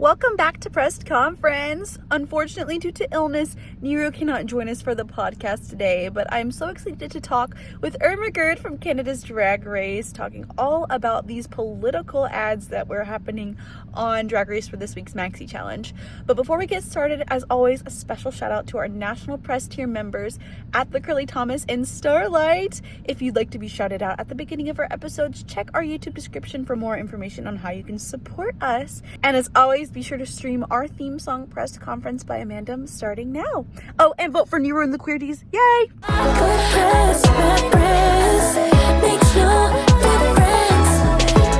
Welcome back to Press Conference. Unfortunately, due to illness, Nero cannot join us for the podcast today, but I'm so excited to talk with Irma Gerd from Canada's Drag Race, talking all about these political ads that were happening on Drag Race for this week's Maxi Challenge. But before we get started, as always, a special shout out to our National Press Tier members at the Curly Thomas and Starlight. If you'd like to be shouted out at the beginning of our episodes, check our YouTube description for more information on how you can support us. And as always, be sure to stream our theme song, Press Conference by Amanda, starting now. Oh, and vote for Nero and the Queerties. Yay! Makes no difference.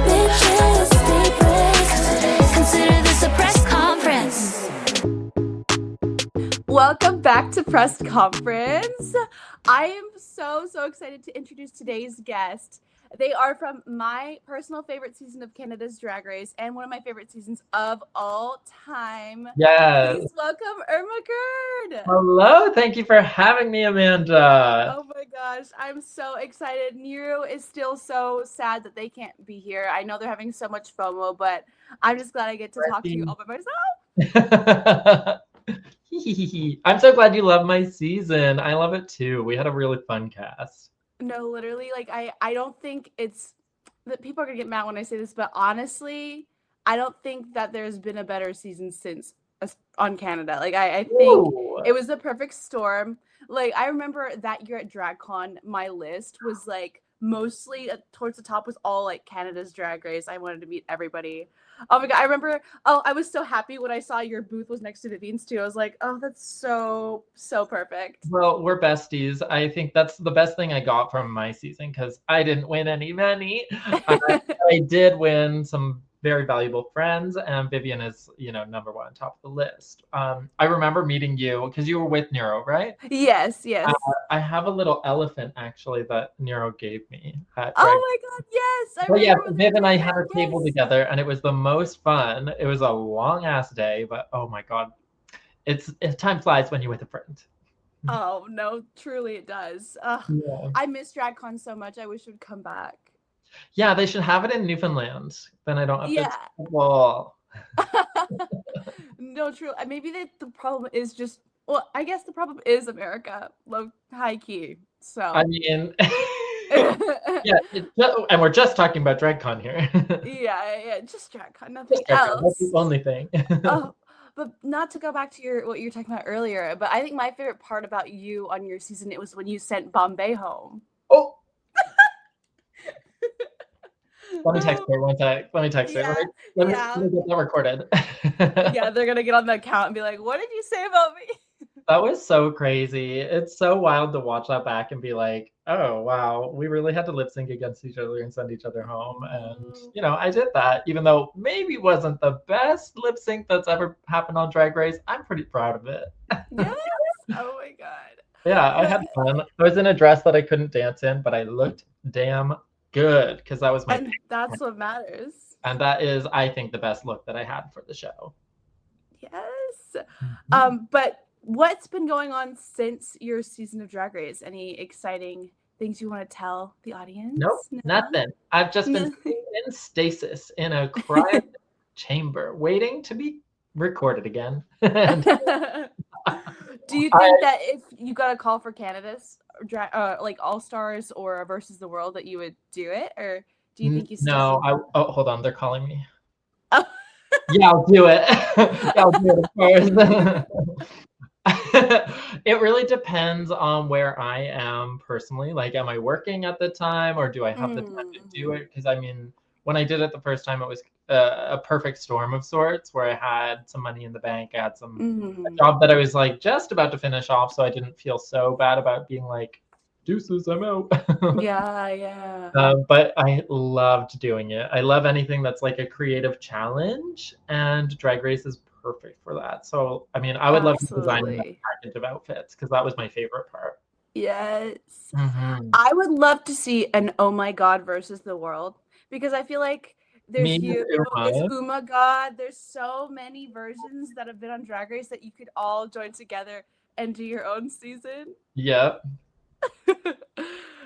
Bitches, stay pressed. Consider this a press conference. Welcome back to Press Conference. I am so excited to introduce today's guest. They are from my personal favorite season of Canada's Drag Race and one of my favorite seasons of all time. Yes. Please welcome Irma Gerd. Hello. Thank you for having me, Amanda. Oh my gosh, I'm so excited. Nero is still so sad that they can't be here. I know they're having so much FOMO, but I'm just glad I get to talk to you all by myself. I'm so glad you love my season. I love it too. We had a really fun cast. No, literally, like I don't think it's that people are gonna get mad when I say this, but honestly, I don't think that there's been a better season since on Canada. Like I think it was the perfect storm. Like I remember that year at DragCon, my list was like mostly towards the top was all like Canada's Drag Race. I wanted to meet everybody. Oh my god, I remember. Oh, I was so happy when I saw your booth was next to Vivian's too. I was like, oh, that's so perfect. Well, we're besties. I think that's the best thing I got from my season because I didn't win any money. I did win some very valuable friends, and Vivian is, number one, top of the list. I remember meeting you because you were with Nero, right? Yes. I have a little elephant actually that Nero gave me. Oh my god, yes! Viv and I had a table together, and it was the most fun. It was a long ass day, but oh my god, it's time flies when you're with a friend. Oh no, truly it does. Yeah. I miss DragCon so much. I wish it would come back. Yeah, they should have it in Newfoundland. Then I don't have to travel. No, true. Maybe the problem is just. Well, I guess the problem is America, low high key. So I mean, and we're just talking about DragCon here. yeah, just DragCon, nothing else. That's the only thing. Oh, but not to go back to what you were talking about earlier. But I think my favorite part about you on your season, it was when you sent Bombay home. Oh. Let me text her one sec. Let me text her. Let me get that recorded. Yeah, they're gonna get on the account and be like, "What did you say about me?" That was so crazy. It's so wild to watch that back and be like, "Oh wow, we really had to lip sync against each other and send each other home." And I did that, even though maybe wasn't the best lip sync that's ever happened on Drag Race. I'm pretty proud of it. Yes. Oh my god. Yeah, I had fun. I was in a dress that I couldn't dance in, but I looked damn good because that was my. And that's what matters. And that is, I think, the best look that I had for the show. Yes. But what's been going on since your season of Drag Race? Any exciting things you want to tell the audience? Nope, nothing. I've just been in stasis in a quiet chamber, waiting to be recorded again. Do you think that if you got a call for Canada's like All Stars or Versus the World that you would do it, or do you think you still? No, hold on, they're calling me. Oh. Yeah, I'll do it. I'll do it, of course. It really depends on where I am personally. Like, am I working at the time, or do I have the time to do it? Because I mean, when I did it the first time, it was a perfect storm of sorts, where I had some money in the bank, I had a job that I was like just about to finish off, so I didn't feel so bad about being like, deuces, I'm out. Yeah. But I loved doing it. I love anything that's like a creative challenge, and Drag Race is perfect for that. So, I mean, I would love to design that package of outfits because that was my favorite part. Yes. I would love to see an Oh My God Versus the World, because I feel like there's it's Oh My God. There's so many versions that have been on Drag Race that you could all join together and do your own season. Yep.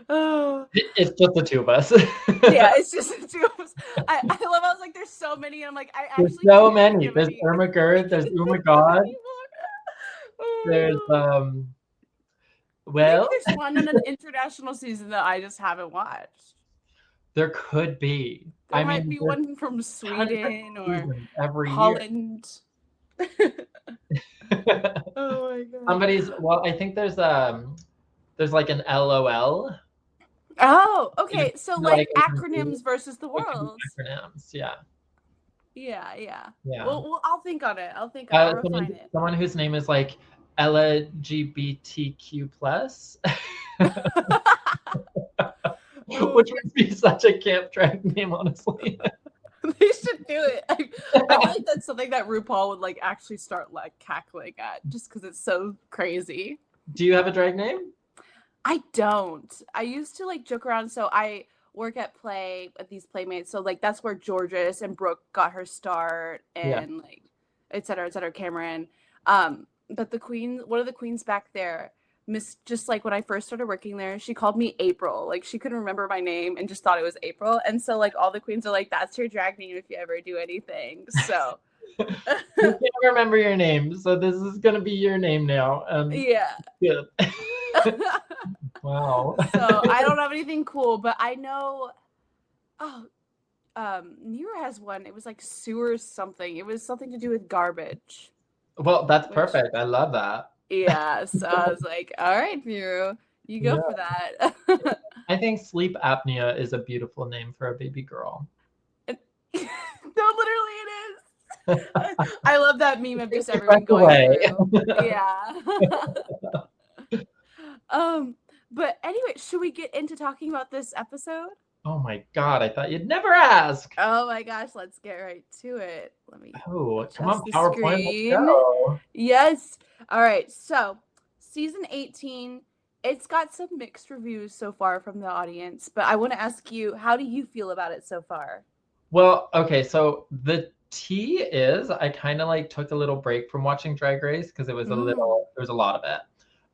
Oh. It's just the two of us. Yeah, it's just the two of us. I love how I was like, there's so many, and I'm like, I There's actually so can't think many. of There's any. Irma Gerd, there's Irma There's so God, many more. there's Oh. Maybe well, there's one on an international season that I just haven't watched. there could be. There I might mean, be there's one from hundreds of Sweden or seasons every year. Holland. Oh my god. I think there's like an LOL. Oh, okay. So like Like acronyms versus the it could be worlds. acronyms, yeah. Yeah, yeah. Yeah. Well, I'll think on it. I'll refine it. Someone whose name is like LGBTQ plus, which would be such a camp drag name, honestly. They should do it. I feel like that's something that RuPaul would like actually start like cackling at, just because it's so crazy. Do you have a drag name? I don't. I used to like joke around. So I work at these playmates. So like that's where Georges and Brooke got her start, and like et cetera, Cameron. But one of the queens back there, just like when I first started working there, she called me April. Like she couldn't remember my name and just thought it was April. And so like all the queens are like, that's your drag name if you ever do anything. So You can't remember your name, so this is gonna be your name now. Yeah. Good. Wow. So I don't have anything cool, but I know Nero has one. It was like sewer something. It was something to do with garbage. Well, that's perfect. I love that. Yeah, so I was like, all right, Nero, you go for that. I think sleep apnea is a beautiful name for a baby girl. No, literally it is. I love that meme of just everyone going through. Yeah. But anyway, should we get into talking about this episode? Oh my god, I thought you'd never ask. Oh my gosh, let's get right to it. Let me come on, PowerPoint, screen. let's go. Yes. All right, so season 18, it's got some mixed reviews so far from the audience, but I want to ask you, how do you feel about it so far? Well, okay, so the tea is I kind of like took a little break from watching Drag Race because it was there was a lot of it.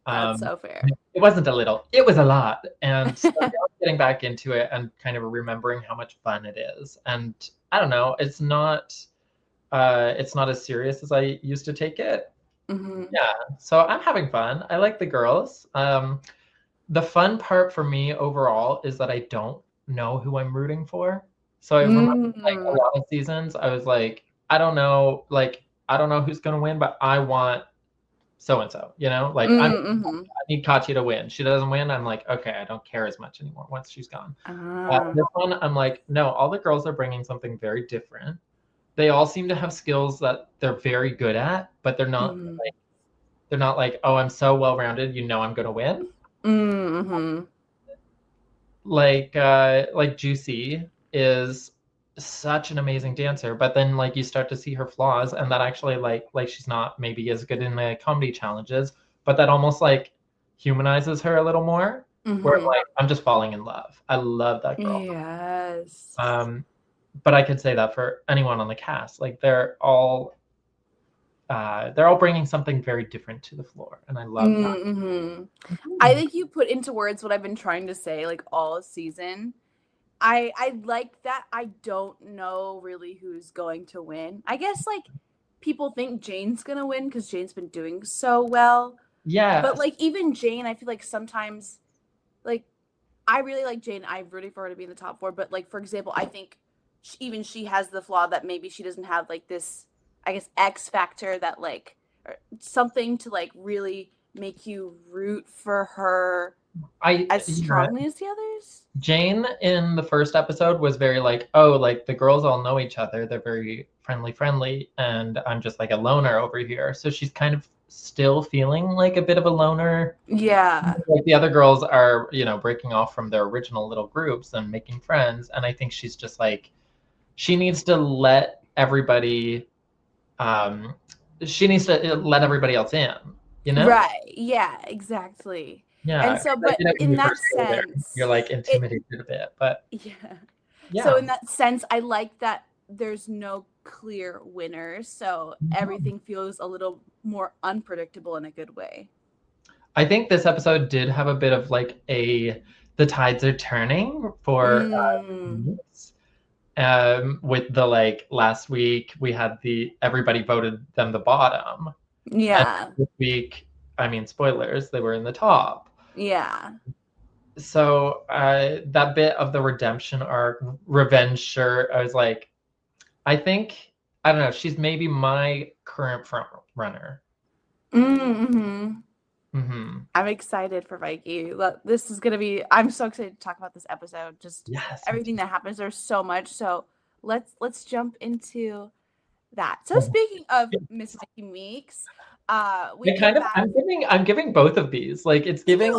That's so fair. It wasn't a little, it was a lot. And so now I'm getting back into it and kind of remembering how much fun it is. And I don't know, it's not as serious as I used to take it. Mm-hmm. Yeah, so I'm having fun. I like the girls. The fun part for me overall is that I don't know who I'm rooting for. So I remember like a lot of seasons, I was like, I don't know who's gonna win, but I want so-and-so, like I need Katya to win. She doesn't win, I'm like, okay, I don't care as much anymore once she's gone. This one, I'm like, no, all the girls are bringing something very different. They all seem to have skills that they're very good at, but they're not like, oh, I'm so well-rounded, I'm gonna win. Like Juicy is such an amazing dancer, but then like you start to see her flaws, and that actually like she's not maybe as good in the comedy challenges, but that almost like humanizes her a little more. Where like I'm just falling in love. I love that girl. Yes. But I could say that for anyone on the cast. Like they're all bringing something very different to the floor, and I love that. I think you put into words what I've been trying to say like all season. I like that I don't know really who's going to win. I guess like people think Jane's gonna win because Jane's been doing so well. Yeah. But like even Jane, I feel like sometimes like I really like Jane. I'm rooting for her to be in the top 4. But like for example, I think she has the flaw that maybe she doesn't have like this, I guess, X factor that like or something to like really make you root for her as strongly as the others. Jane in the first episode was very like, oh, like the girls all know each other. They're very friendly, and I'm just like a loner over here. So she's kind of still feeling like a bit of a loner. Yeah. Like the other girls are, breaking off from their original little groups and making friends. And I think she's just like, she needs to let everybody, else in, Right. Yeah, exactly. Yeah. And so, but in that sense, you're like intimidated a bit, but yeah. So in that sense, I like that there's no clear winner. So everything feels a little more unpredictable in a good way. I think this episode did have a bit of like the the tides are turning for with the like last week we had everybody voted them the bottom. And Yeah. this week, I mean, spoilers, they were in the top. Yeah. So that bit of the redemption arc, revenge shirt, I was like, I think, I don't know, she's maybe my current front runner. Mm-hmm. Mm-hmm. I'm excited for Mikey. This is gonna be. I'm so excited to talk about this episode. Just Yes. everything that happens. There's so much. So let's jump into that. So speaking of Miss Mikey Meeks, we get back. I'm giving both of these. Like it's giving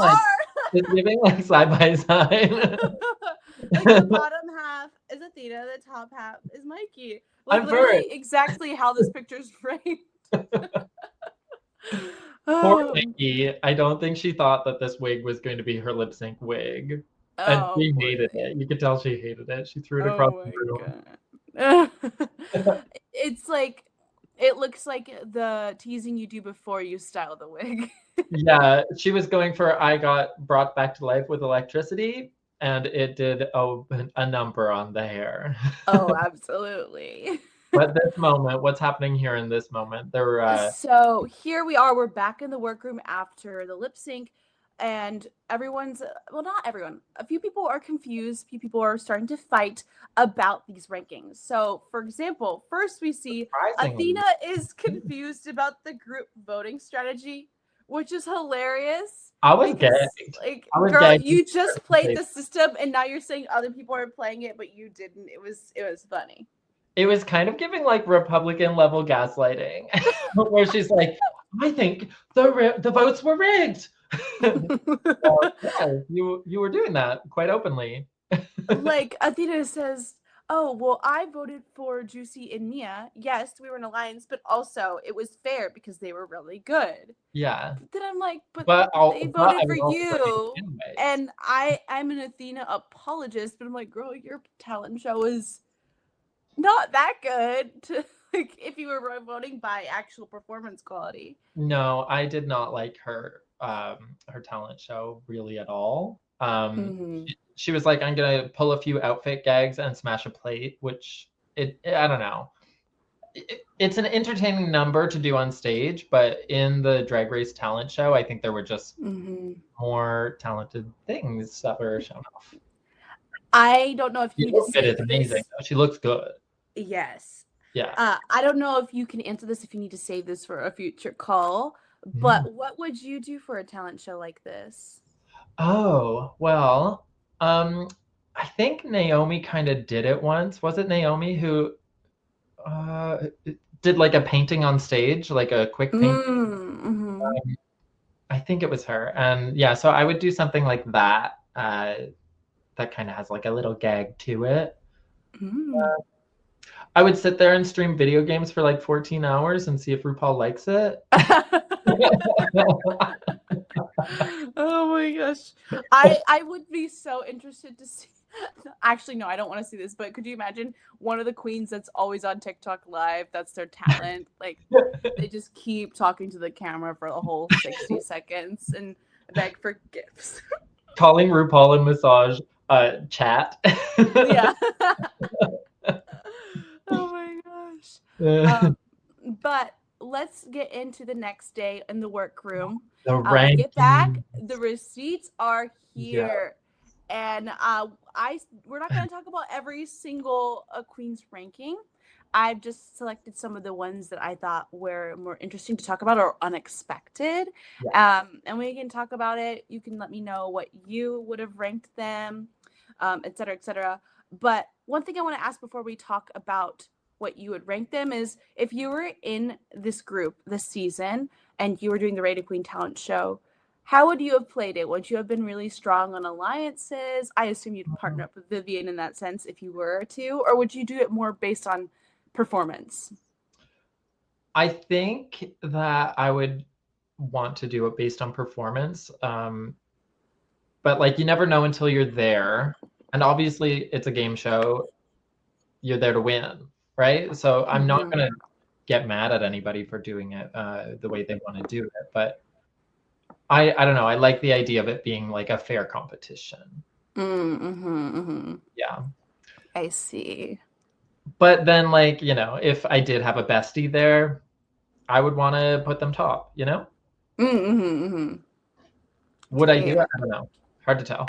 it's giving like side by side. Like the bottom half is Athena, the top half is Mikey. Like literally exactly how this picture's framed. Poor Nikki. I don't think she thought that this wig was going to be her lip sync wig. And she hated it. You could tell she hated it. She threw it across the room. It's like, it looks like the teasing you do before you style the wig. Yeah, she was going for I got brought back to life with electricity, and it did a number on the hair. Oh, absolutely. But this moment, what's happening here in this moment? So here we are. We're back in the workroom after the lip sync, and everyone's, well, not everyone. A few people are confused. A few people are starting to fight about these rankings. So, for example, first we see Athena is confused about the group voting strategy, which is hilarious. I was gagged. Like, girl, you just played the system, and now you're saying other people are playing it, but you didn't. It was funny. It was kind of giving like Republican level gaslighting, where she's like, "I think the votes were rigged." So, yeah, you were doing that quite openly. Like Athena says, "Oh well, I voted for Juicy and Mia. Yes, we were in alliance, but also it was fair because they were really good." Yeah. But then I'm like, but they voted for you, and I'm an Athena apologist, but I'm like, girl, your talent show is not that good to, like, if you were voting by actual performance quality. No, I did not like her talent show really at all. She was like, I'm gonna pull a few outfit gags and smash a plate, which I don't know. It's an entertaining number to do on stage, but in the Drag Race talent show, I think there were just more talented things that were shown off. I don't know if you need to say it's amazing. She looks good. Yes. Yeah. I don't know if you can answer this, if you need to save this for a future call, but what would you do for a talent show like this? Oh, well, I think Naomi kind of did it once. Was it Naomi who did like a painting on stage, like a quick painting? I think it was her. And yeah, so I would do something like that. That kind of has like a little gag to it. I would sit there and stream video games for like 14 hours and see if RuPaul likes it. Oh my gosh. I would be so interested to see. Actually, no, I don't want to see this, but could you imagine one of the queens that's always on TikTok live? That's their talent. Like, they just keep talking to the camera for the whole 60 seconds and beg for gifts. Calling RuPaul and massage chat. Yeah. Oh my gosh. But let's get into the next day in the workroom. The get back. The receipts are here. Yeah. And we're not going to talk about every single queen's ranking. I've just selected some of the ones that I thought were more interesting to talk about or unexpected. Yeah. And we can talk about it. You can let me know what you would have ranked them, et cetera, et cetera. But one thing I want to ask before we talk about what you would rank them is, if you were in this group this season and you were doing the Rated Queen talent show, how would you have played it? Would you have been really strong on alliances? I assume you'd partner up with Vivian in that sense if you were to, or would you do it more based on performance? I think that I would want to do it based on performance. But like, you never know until you're there. And obviously it's a game show. You're there to win, right? So I'm not going to get mad at anybody for doing it the way they want to do it. But I don't know. I like the idea of it being like a fair competition. Yeah. I see. But then, like, you know, if I did have a bestie there, I would want to put them top, you know? Would I do it? I don't know. Hard to tell.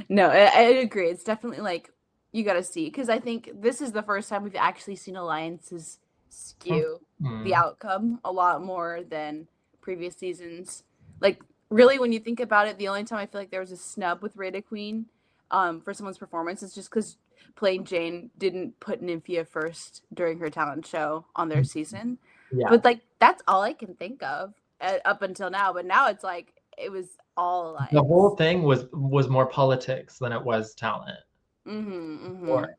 No, I agree. It's definitely like you got to see, because I think this is the first time we've actually seen alliances skew the Mhm. outcome a lot more than previous seasons. Like, really, when you think about it, the only time I feel like there was a snub with Rita Queen for someone's performance is just because Plain Jane didn't put Nymphia first during her talent show on their season. Yeah. But like, that's all I can think of up until now. But now it's like it was all alliance. The whole thing was more politics than it was talent. Or,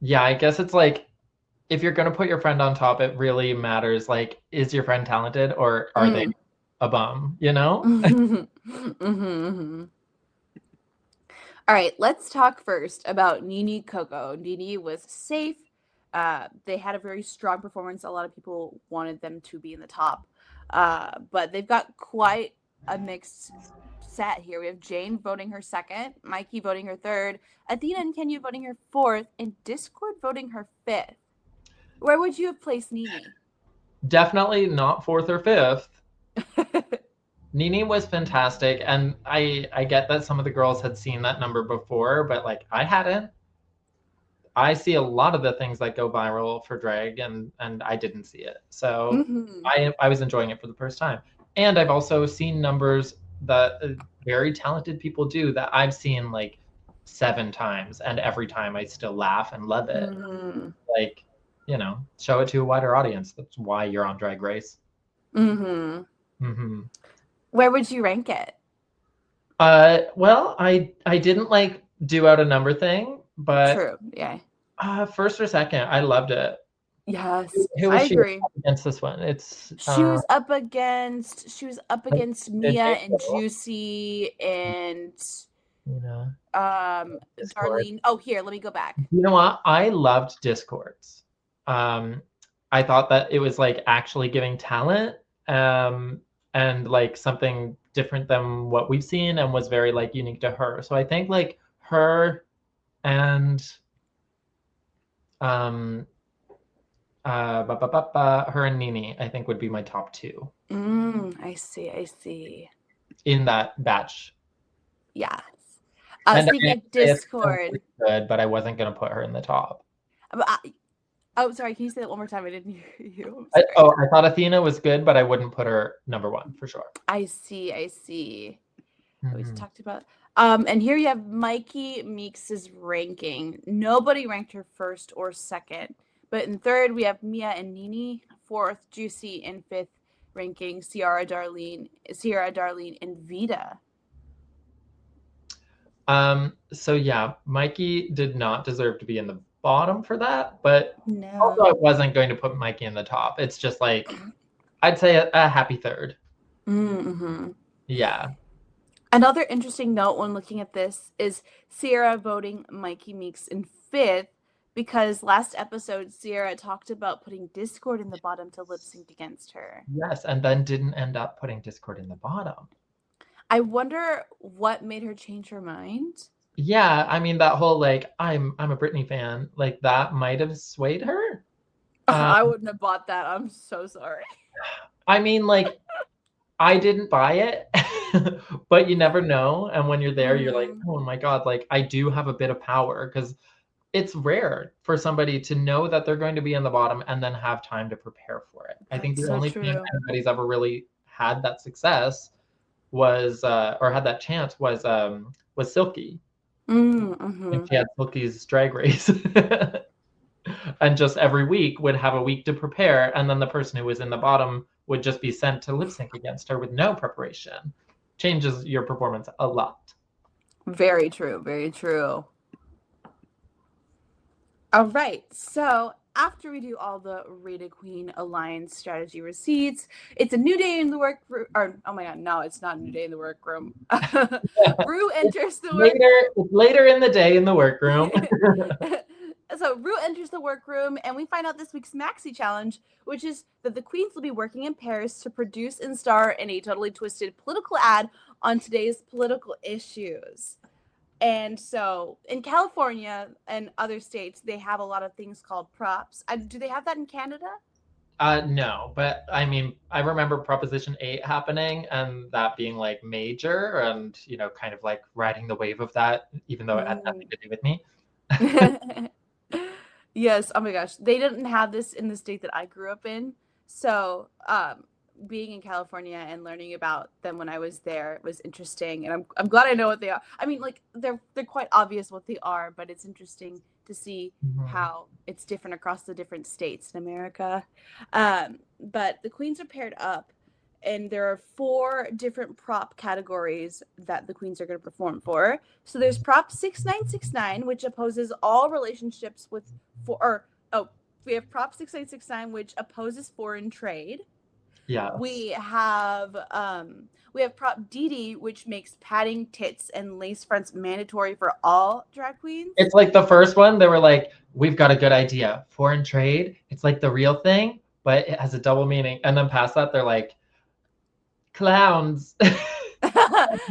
yeah, I guess it's like, if you're going to put your friend on top, it really matters. Like, is your friend talented or are they a bum, you know? All right, let's talk first about Nene Coco. Nene was safe. They had a very strong performance. A lot of people wanted them to be in the top. But they've got quite a mixed set here. We have Jane voting her second, Mikey voting her third, Athena and Kenya voting her fourth, and Discord voting her fifth. Where would you have placed Nene? Definitely not fourth or fifth. Nene was fantastic, and I get that some of the girls had seen that number before, but like I hadn't. I see a lot of the things that go viral for drag, and I didn't see it. So I was enjoying it for the first time. And I've also seen numbers that very talented people do that I've seen like 7 times, and every time I still laugh and love it. Like, you know, show it to a wider audience. That's why you're on Drag Race. Where would you rank it? Well, I didn't like do out a number thing, but true, yeah. First or second, I loved it. Yes, Who was I she agree. against this one? It's she was up against Mia and Discord. Juicy and You know, Discord. Darlene. Oh, here, let me go back. You know what? I loved Discords. I thought that it was like actually giving talent, and like something different than what we've seen, and was very like unique to her. So I think like her and her and Nene, I think would be my top 2. I see. In that batch. Yes. And Speaking of Discord, good, but I wasn't gonna put her in the top. Oh, sorry. Can you say that one more time? I didn't hear you. I thought Athena was good, but I wouldn't put her number 1 for sure. I see. We just talked about. And here you have Mikey Meeks's ranking. Nobody ranked her first or second, but in third we have Mia and Nene. Fourth, Juicy, and fifth ranking Sierra, Darlene, and Vita. So yeah, Mikey did not deserve to be in the bottom for that, but no. Also I wasn't going to put Mikey in the top. It's just like, I'd say a happy third. Yeah. Another interesting note when looking at this is Sierra voting Mikey Meeks in fifth, because last episode Sierra talked about putting Discord in the bottom to lip sync against her. Yes, and then didn't end up putting Discord in the bottom. I wonder what made her change her mind. Yeah, I mean that whole like I'm a Britney fan, like that might have swayed her. I wouldn't have bought that. I'm so sorry. I mean, like, I didn't buy it, but you never know. And when you're there, you're like, oh my God, like I do have a bit of power, because it's rare for somebody to know that they're going to be in the bottom and then have time to prepare for it. I think the only time anybody's ever really had that success was, or had that chance was Silky. And she had Silky's Drag Race. And just every week would have a week to prepare, and then the person who was in the bottom would just be sent to lip sync against her with no preparation. Changes your performance a lot. Very true. All right, so after we do all the Rita Queen Alliance strategy receipts, it's a new day in the workroom. Or, oh my God, no, it's not a new day in the workroom. Rue enters the workroom. Later in the day in the workroom. So Ru enters the workroom, and we find out this week's maxi challenge, which is that the queens will be working in pairs to produce and star in a totally twisted political ad on today's political issues. And so in California and other states, they have a lot of things called props. Do they have that in Canada? No, but I mean, I remember Proposition 8 happening and that being like major and, you know, kind of like riding the wave of that, even though it had nothing to do with me. Yes. Oh my gosh. They didn't have this in the state that I grew up in. So, being in California and learning about them when I was there was interesting, and I'm glad I know what they are. I mean, like they're quite obvious what they are, but it's interesting to see how it's different across the different states in America. But the queens are paired up, and there are 4 different prop categories that the queens are going to perform for. So there's prop 6969, which opposes all relationships with we have prop 6969, which opposes foreign trade. Yeah. We have prop DD, which makes padding, tits, and lace fronts mandatory for all drag queens. It's like the first one, they were like, we've got a good idea. Foreign trade, it's like the real thing, but it has a double meaning. And then past that, they're like, clowns. No,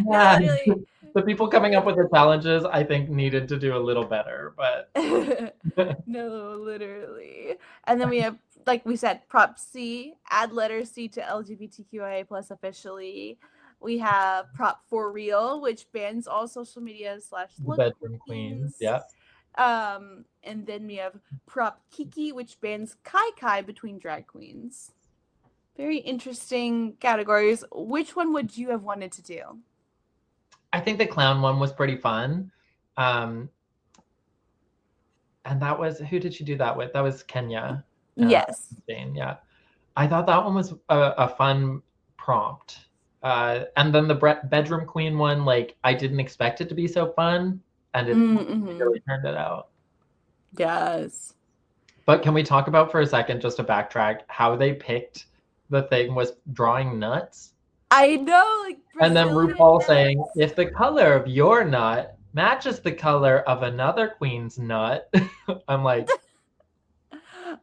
literally. The people coming up with the challenges, I think, needed to do a little better, but no, literally. And then we have, like we said, prop C, add letter C to LGBTQIA plus officially. We have prop for real, which bans all social media / bedroom queens. Yeah. And then we have prop Kiki, which bans kai between drag queens. Very interesting categories. Which one would you have wanted to do? I think the clown one was pretty fun. And that was, who did she do that with? That was Kenya. Yes. Jane, yeah. I thought that one was a fun prompt. And then the bedroom queen one, like, I didn't expect it to be so fun, and it really turned it out. Yes. But can we talk about for a second, just to backtrack, how they picked the thing was drawing nuts? I know, like, and then RuPaul saying, if the color of your nut matches the color of another queen's nut, I'm like,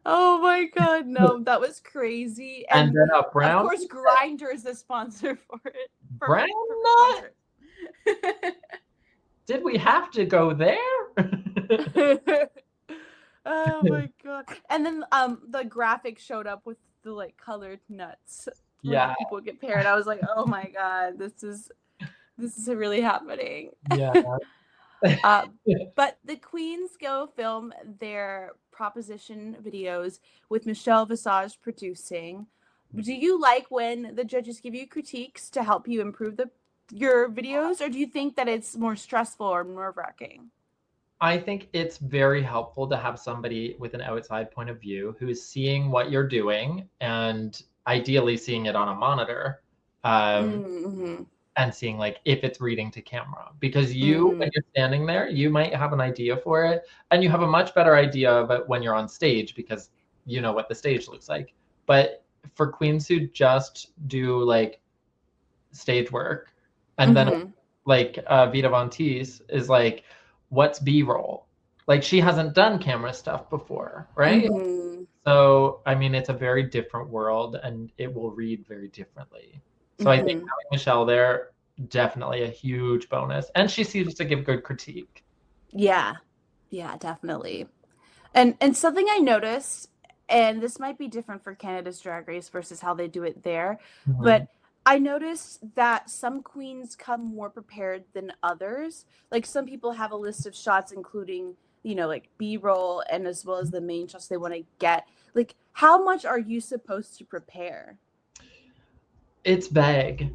oh my god, no, that was crazy. And then a brown, of course, Grindr is the sponsor for it. Brown nut? Did we have to go there? Oh my god. And then the graphic showed up with the like colored nuts. Yeah. People get paired. I was like, oh my god, this is really happening. Yeah. But the queens go film their proposition videos with Michelle Visage producing. Do you like when the judges give you critiques to help you improve your videos, or do you think that it's more stressful or nerve-wracking? I think it's very helpful to have somebody with an outside point of view who is seeing what you're doing and ideally seeing it on a monitor. And seeing like if it's reading to camera, because when you're standing there, you might have an idea for it, and you have a much better idea of it when you're on stage because you know what the stage looks like. But for queens who just do like stage work, and then like Vita Von Teese is like, what's B-roll? Like, she hasn't done camera stuff before, right? So I mean, it's a very different world, and it will read very differently. So I think having Michelle there, definitely a huge bonus. And she seems to give good critique. Yeah, definitely. And something I noticed, and this might be different for Canada's Drag Race versus how they do it there, but I noticed that some queens come more prepared than others. Like, some people have a list of shots, including, like B-roll and as well as the main shots they want to get. Like, how much are you supposed to prepare? It's vague.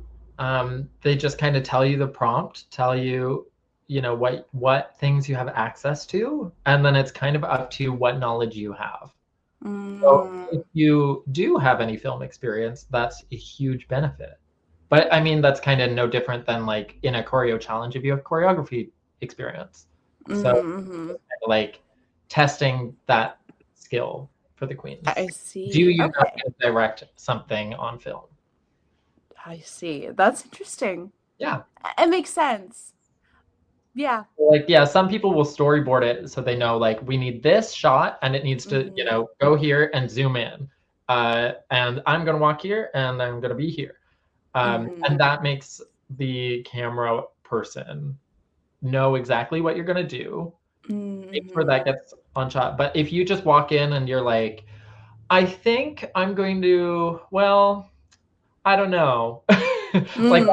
They just kind of tell you the prompt, tell you, what things you have access to, and then it's kind of up to what knowledge you have. So if you do have any film experience, that's a huge benefit. But I mean, that's kind of no different than like in a choreo challenge if you have choreography experience. So kind of like testing that skill for the queens. I see. Do you not direct something on film? I see. That's interesting. Yeah. It makes sense. Yeah. Like, yeah, some people will storyboard it so they know, like, we need this shot and it needs to, you know, go here and zoom in. And I'm going to walk here and I'm going to be here. And that makes the camera person know exactly what you're going to do. Make sure that gets on shot. But if you just walk in and you're like, I think I'm going to, well, I don't know. Like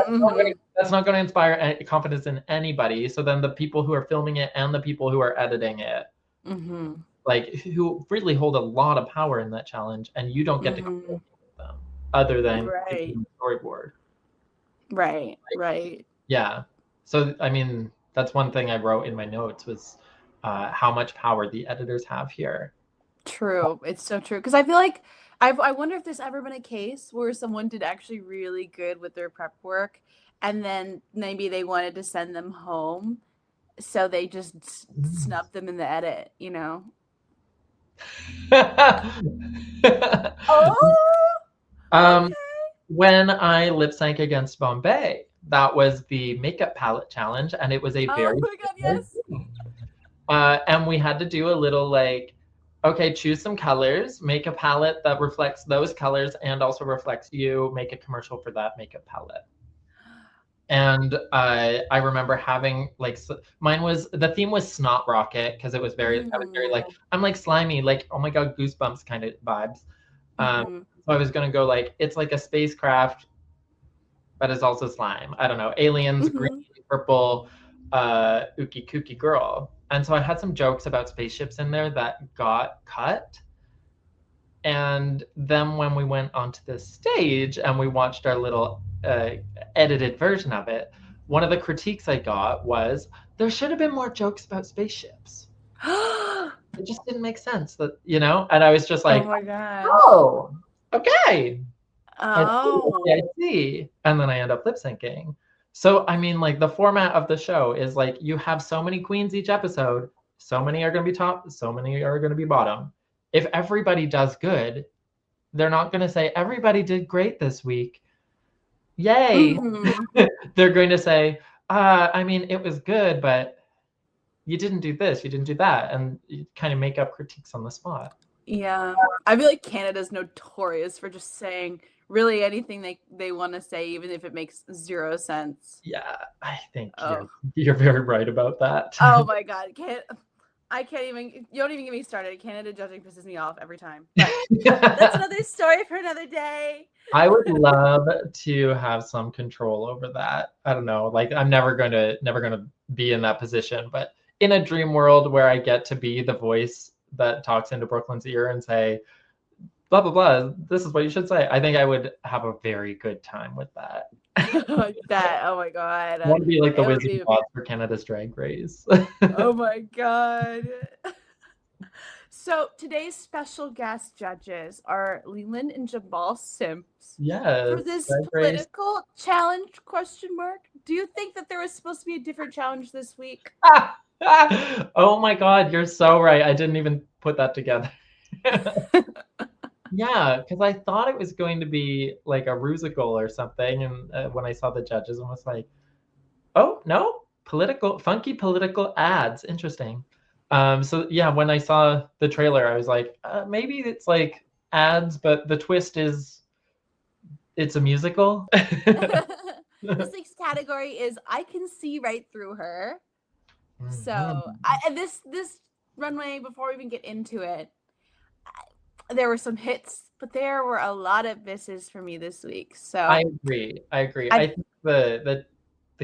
that's not going to inspire any confidence in anybody. So then the people who are filming it and the people who are editing it, like who really hold a lot of power in that challenge, and you don't get to compete with them other than Right. the storyboard. Right. Right. Yeah. So I mean, that's one thing I wrote in my notes was how much power the editors have here. True. It's so true. Because I feel like I wonder if there's ever been a case where someone did actually really good with their prep work and then maybe they wanted to send them home. So they just snubbed them in the edit, you know? Oh, okay. When I lip sync against Bombay, that was the makeup palette challenge, and it was a Oh very my God, yes. and we had to do a little like, okay, choose some colors, make a palette that reflects those colors and also reflects you, make a commercial for that makeup palette. And I remember having like mine was the theme was Snot Rocket because it was very I was very like I'm like slimy, like oh my God, Goosebumps kind of vibes. So I was gonna go like it's like a spacecraft, but it's also slime. I don't know, aliens, green, purple, ookie kooky girl. And so I had some jokes about spaceships in there that got cut. And then when we went onto the stage and we watched our little edited version of it, one of the critiques I got was there should have been more jokes about spaceships. It just didn't make sense that, you know, and I was just like, oh my gosh. oh, okay. Oh. I see. And then I end up lip syncing. So, I mean, like the format of the show is like you have so many queens each episode, so many are going to be top, so many are going to be bottom. If everybody does good, they're not going to say everybody did great this week. Yay. They're going to say, I mean, it was good, but you didn't do this, you didn't do that. And you kind of make up critiques on the spot. Yeah. I feel like Canada's notorious for just saying really anything they want to say, even if it makes zero sense. Yeah, I think you're very right about that. Oh my God. I can't even, you don't even get me started. Canada judging pisses me off every time. But that's another story for another day. I would love to have some control over that. I don't know, like I'm never going to be in that position, but in a dream world where I get to be the voice that talks into Brooklyn's ear and say, blah, blah, blah, this is what you should say. I think I would have a very good time with that. Like that. Oh my God. I want to be like the Wizard of Oz for Canada's Drag Race. Oh my God. So today's special guest judges are Leland and Jabal Simps. Yes. For this political challenge, question mark. Do you think that there was supposed to be a different challenge this week? Oh my God, you're so right. I didn't even put that together. Yeah, because I thought it was going to be like a rusical or something, and when I saw the judges, I was like, "Oh no, funky political ads, interesting." So yeah, when I saw the trailer, I was like, maybe it's like ads, but the twist is it's a musical. This week's category is I can see right through her. So this runway, before we even get into it, there were some hits, but there were a lot of misses for me this week. So I agree. I think the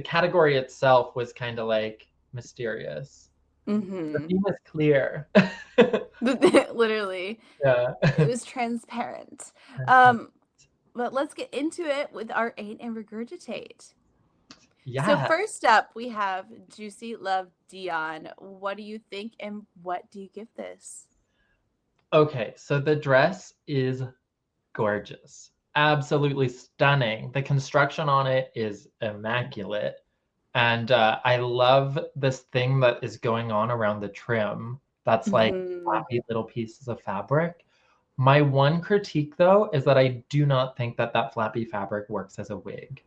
category itself was kind of like mysterious. The theme is clear. Literally. Yeah. It was transparent. But let's get into it with our 8 and regurgitate. Yeah. So first up, we have Juicy Love Dion. What do you think and what do you give this? Okay, so the dress is gorgeous. Absolutely stunning. The construction on it is immaculate. And I love this thing that is going on around the trim. That's like flappy little pieces of fabric. My one critique, though, is that I do not think that flappy fabric works as a wig.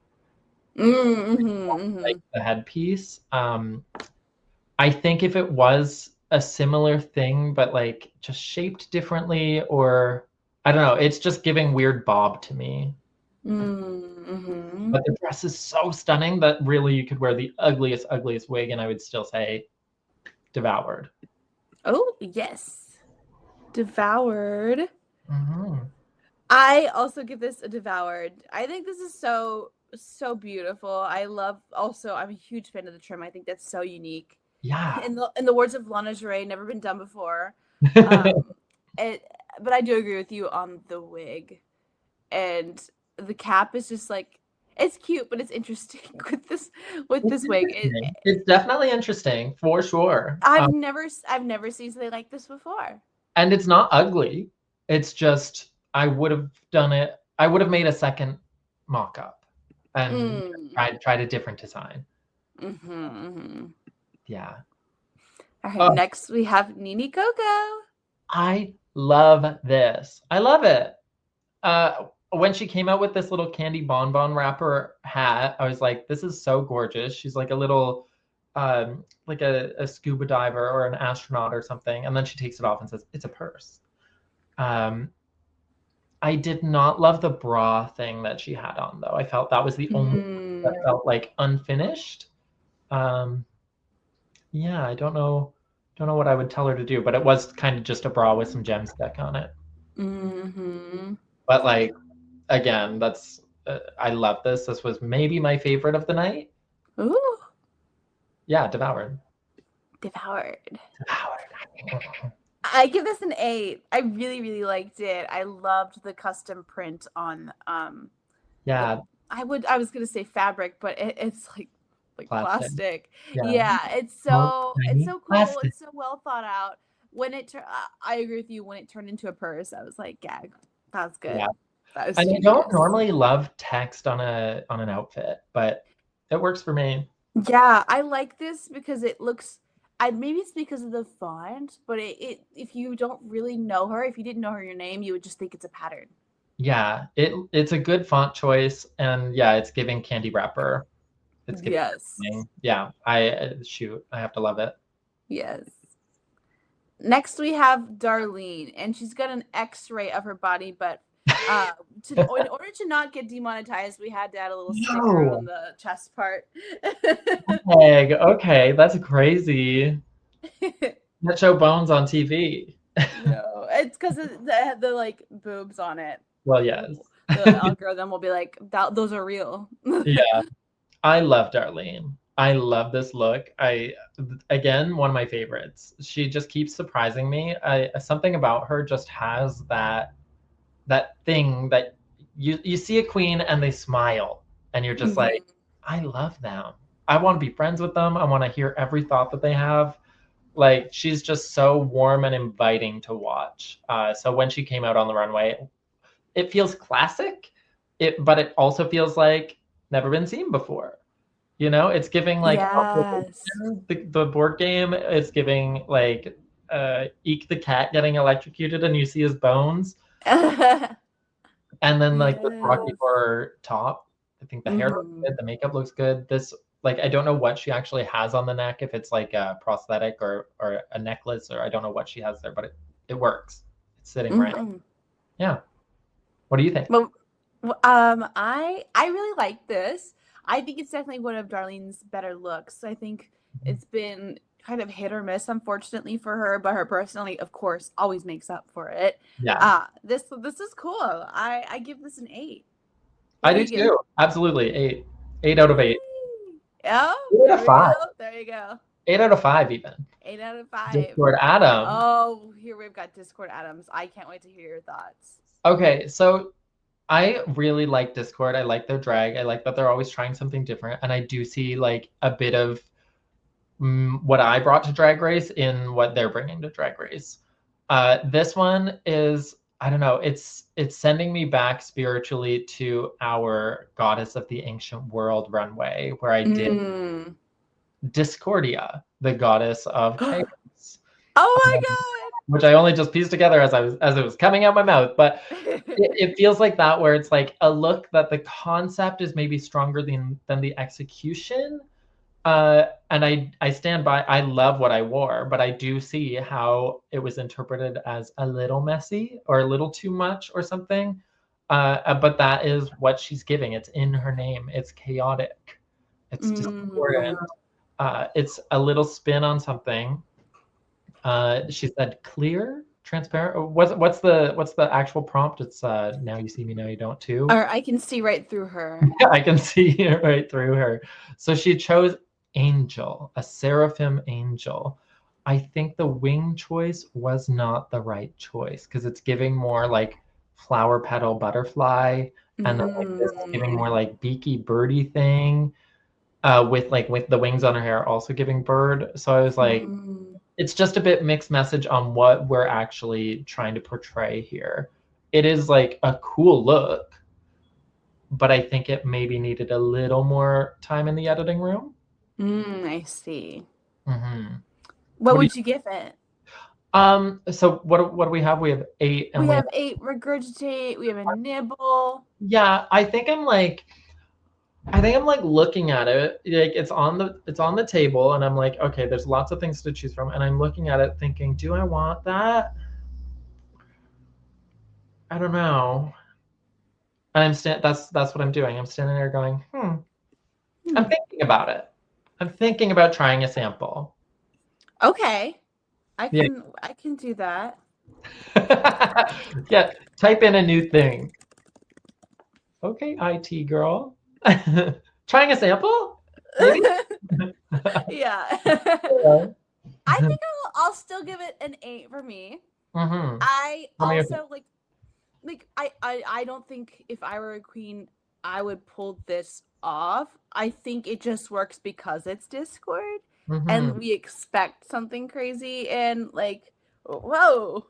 Like the headpiece. I think if it was a similar thing, but like just shaped differently, or I don't know, it's just giving weird bob to me. Mm-hmm. But the dress is so stunning that really you could wear the ugliest wig and I would still say devoured. Oh, yes. Devoured. Mm-hmm. I also give this a devoured. I think this is so beautiful. I'm a huge fan of the trim. I think that's so unique. Yeah. In the words of lingerie, never been done before. Um it but I do agree with you on the wig. And the cap is just like it's cute, but it's interesting with this wig. It's definitely interesting for sure. I've never seen something like this before. And it's not ugly. It's just I would have done it. I would have made a second mock-up and tried a different design. Yeah. All right, next we have Nini Coco. I love this. I love it. When she came out with this little candy bonbon wrapper hat, I was like, this is so gorgeous. She's like a little, like a scuba diver or an astronaut or something. And then she takes it off and says, it's a purse. I did not love the bra thing that she had on, though. I felt that was the only that felt like unfinished. Yeah, I don't know what I would tell her to do, but it was kind of just a bra with some gem stick on it. But like, again, that's I love this. This was maybe my favorite of the night. Ooh. Yeah, devoured. I give this an 8. I really, really liked it. I loved the custom print on Yeah. I was gonna say fabric, but it's like plastic. Yeah. Yeah, it's so cool. Plastic. It's so well thought out. When I agree with you. When it turned into a purse, I was like, gag. That's good. Yeah. That was I genius. don't normally love text on an outfit, but it works for me. Yeah, I like this because it looks. Maybe it's because of the font, but it if you don't really know her, if you didn't know her your name, you would just think it's a pattern. Yeah, it's a good font choice, and yeah, it's giving candy wrapper. It's giving everything. Yeah, I have to love it. Yes. Next we have Darlene, and she's got an X-ray of her body, but in order to not get demonetized, we had to add a little sticker on the chest part. Okay, that's crazy. That show bones on TV. No, it's because of the like boobs on it. Well, yes. The algorithm will be like, those are real. Yeah, I love Darlene. I love this look. Again, one of my favorites. She just keeps surprising me. Something about her just has that thing that you see a queen and they smile and you're just like, I love them. I want to be friends with them. I want to hear every thought that they have. Like, she's just so warm and inviting to watch. So when she came out on the runway, it feels classic, but it also feels like never been seen before. You know, it's giving like the board game. It's giving like Eek the cat getting electrocuted and you see his bones. And then like the Rocky Horror top. I think the hair looks good, the makeup looks good. This, like, I don't know what she actually has on the neck, if it's like a prosthetic or a necklace, or I don't know what she has there, but it works. It's sitting right. Yeah. What do you think? Well, I really like this. I think it's definitely one of Darlene's better looks. I think it's been kind of hit or miss, unfortunately, for her, but her personality, of course, always makes up for it. Yeah. This is cool. I give this an 8. I do too. Absolutely. 8. 8 out of 8. Oh, 8 out of 5. There you go. 8 out of 5 even. 8 out of 5. Discord Adam. Oh, here we've got Discord Adams. I can't wait to hear your thoughts. Okay, so I really like Discord. I like their drag. I like that they're always trying something different. And I do see like a bit of what I brought to Drag Race in what they're bringing to Drag Race. This one is, I don't know, it's sending me back spiritually to our Goddess of the Ancient World runway, where I did Discordia, the goddess of chaos. Oh my God! Which I only just pieced together as it was coming out my mouth, but it feels like that, where it's like a look that the concept is maybe stronger than the execution. And I stand by, I love what I wore, but I do see how it was interpreted as a little messy or a little too much or something. But that is what she's giving. It's in her name. It's chaotic. It's discordant. It's a little spin on something. She said clear, transparent. What's the actual prompt? It's now you see me, now you don't too. Or I can see right through her. I can see right through her. So she chose angel, a seraphim angel. I think the wing choice was not the right choice because it's giving more like flower petal butterfly, and then like this is giving more like beaky birdie thing, with the wings on her hair also giving bird. So I was like, it's just a bit mixed message on what we're actually trying to portray here. It is like a cool look, but I think it maybe needed a little more time in the editing room. I see. Mm-hmm. What would you give it? So what do we have? We have 8. And we have 8 regurgitate. We have a nibble. Yeah, I think I'm like looking at it, like it's on the table, and I'm like, okay, there's lots of things to choose from, and I'm looking at it thinking, do I want that? I don't know. And that's what I'm doing. I'm standing there going, I'm thinking about it. I'm thinking about trying a sample. Okay. I can do that. Yeah, type in a new thing. Okay, IT girl. Trying a sample? Maybe? Yeah. I think I'll still give it an 8 for me. I also I don't think if I were a queen I would pull this off. I think it just works because it's Discord and we expect something crazy and like whoa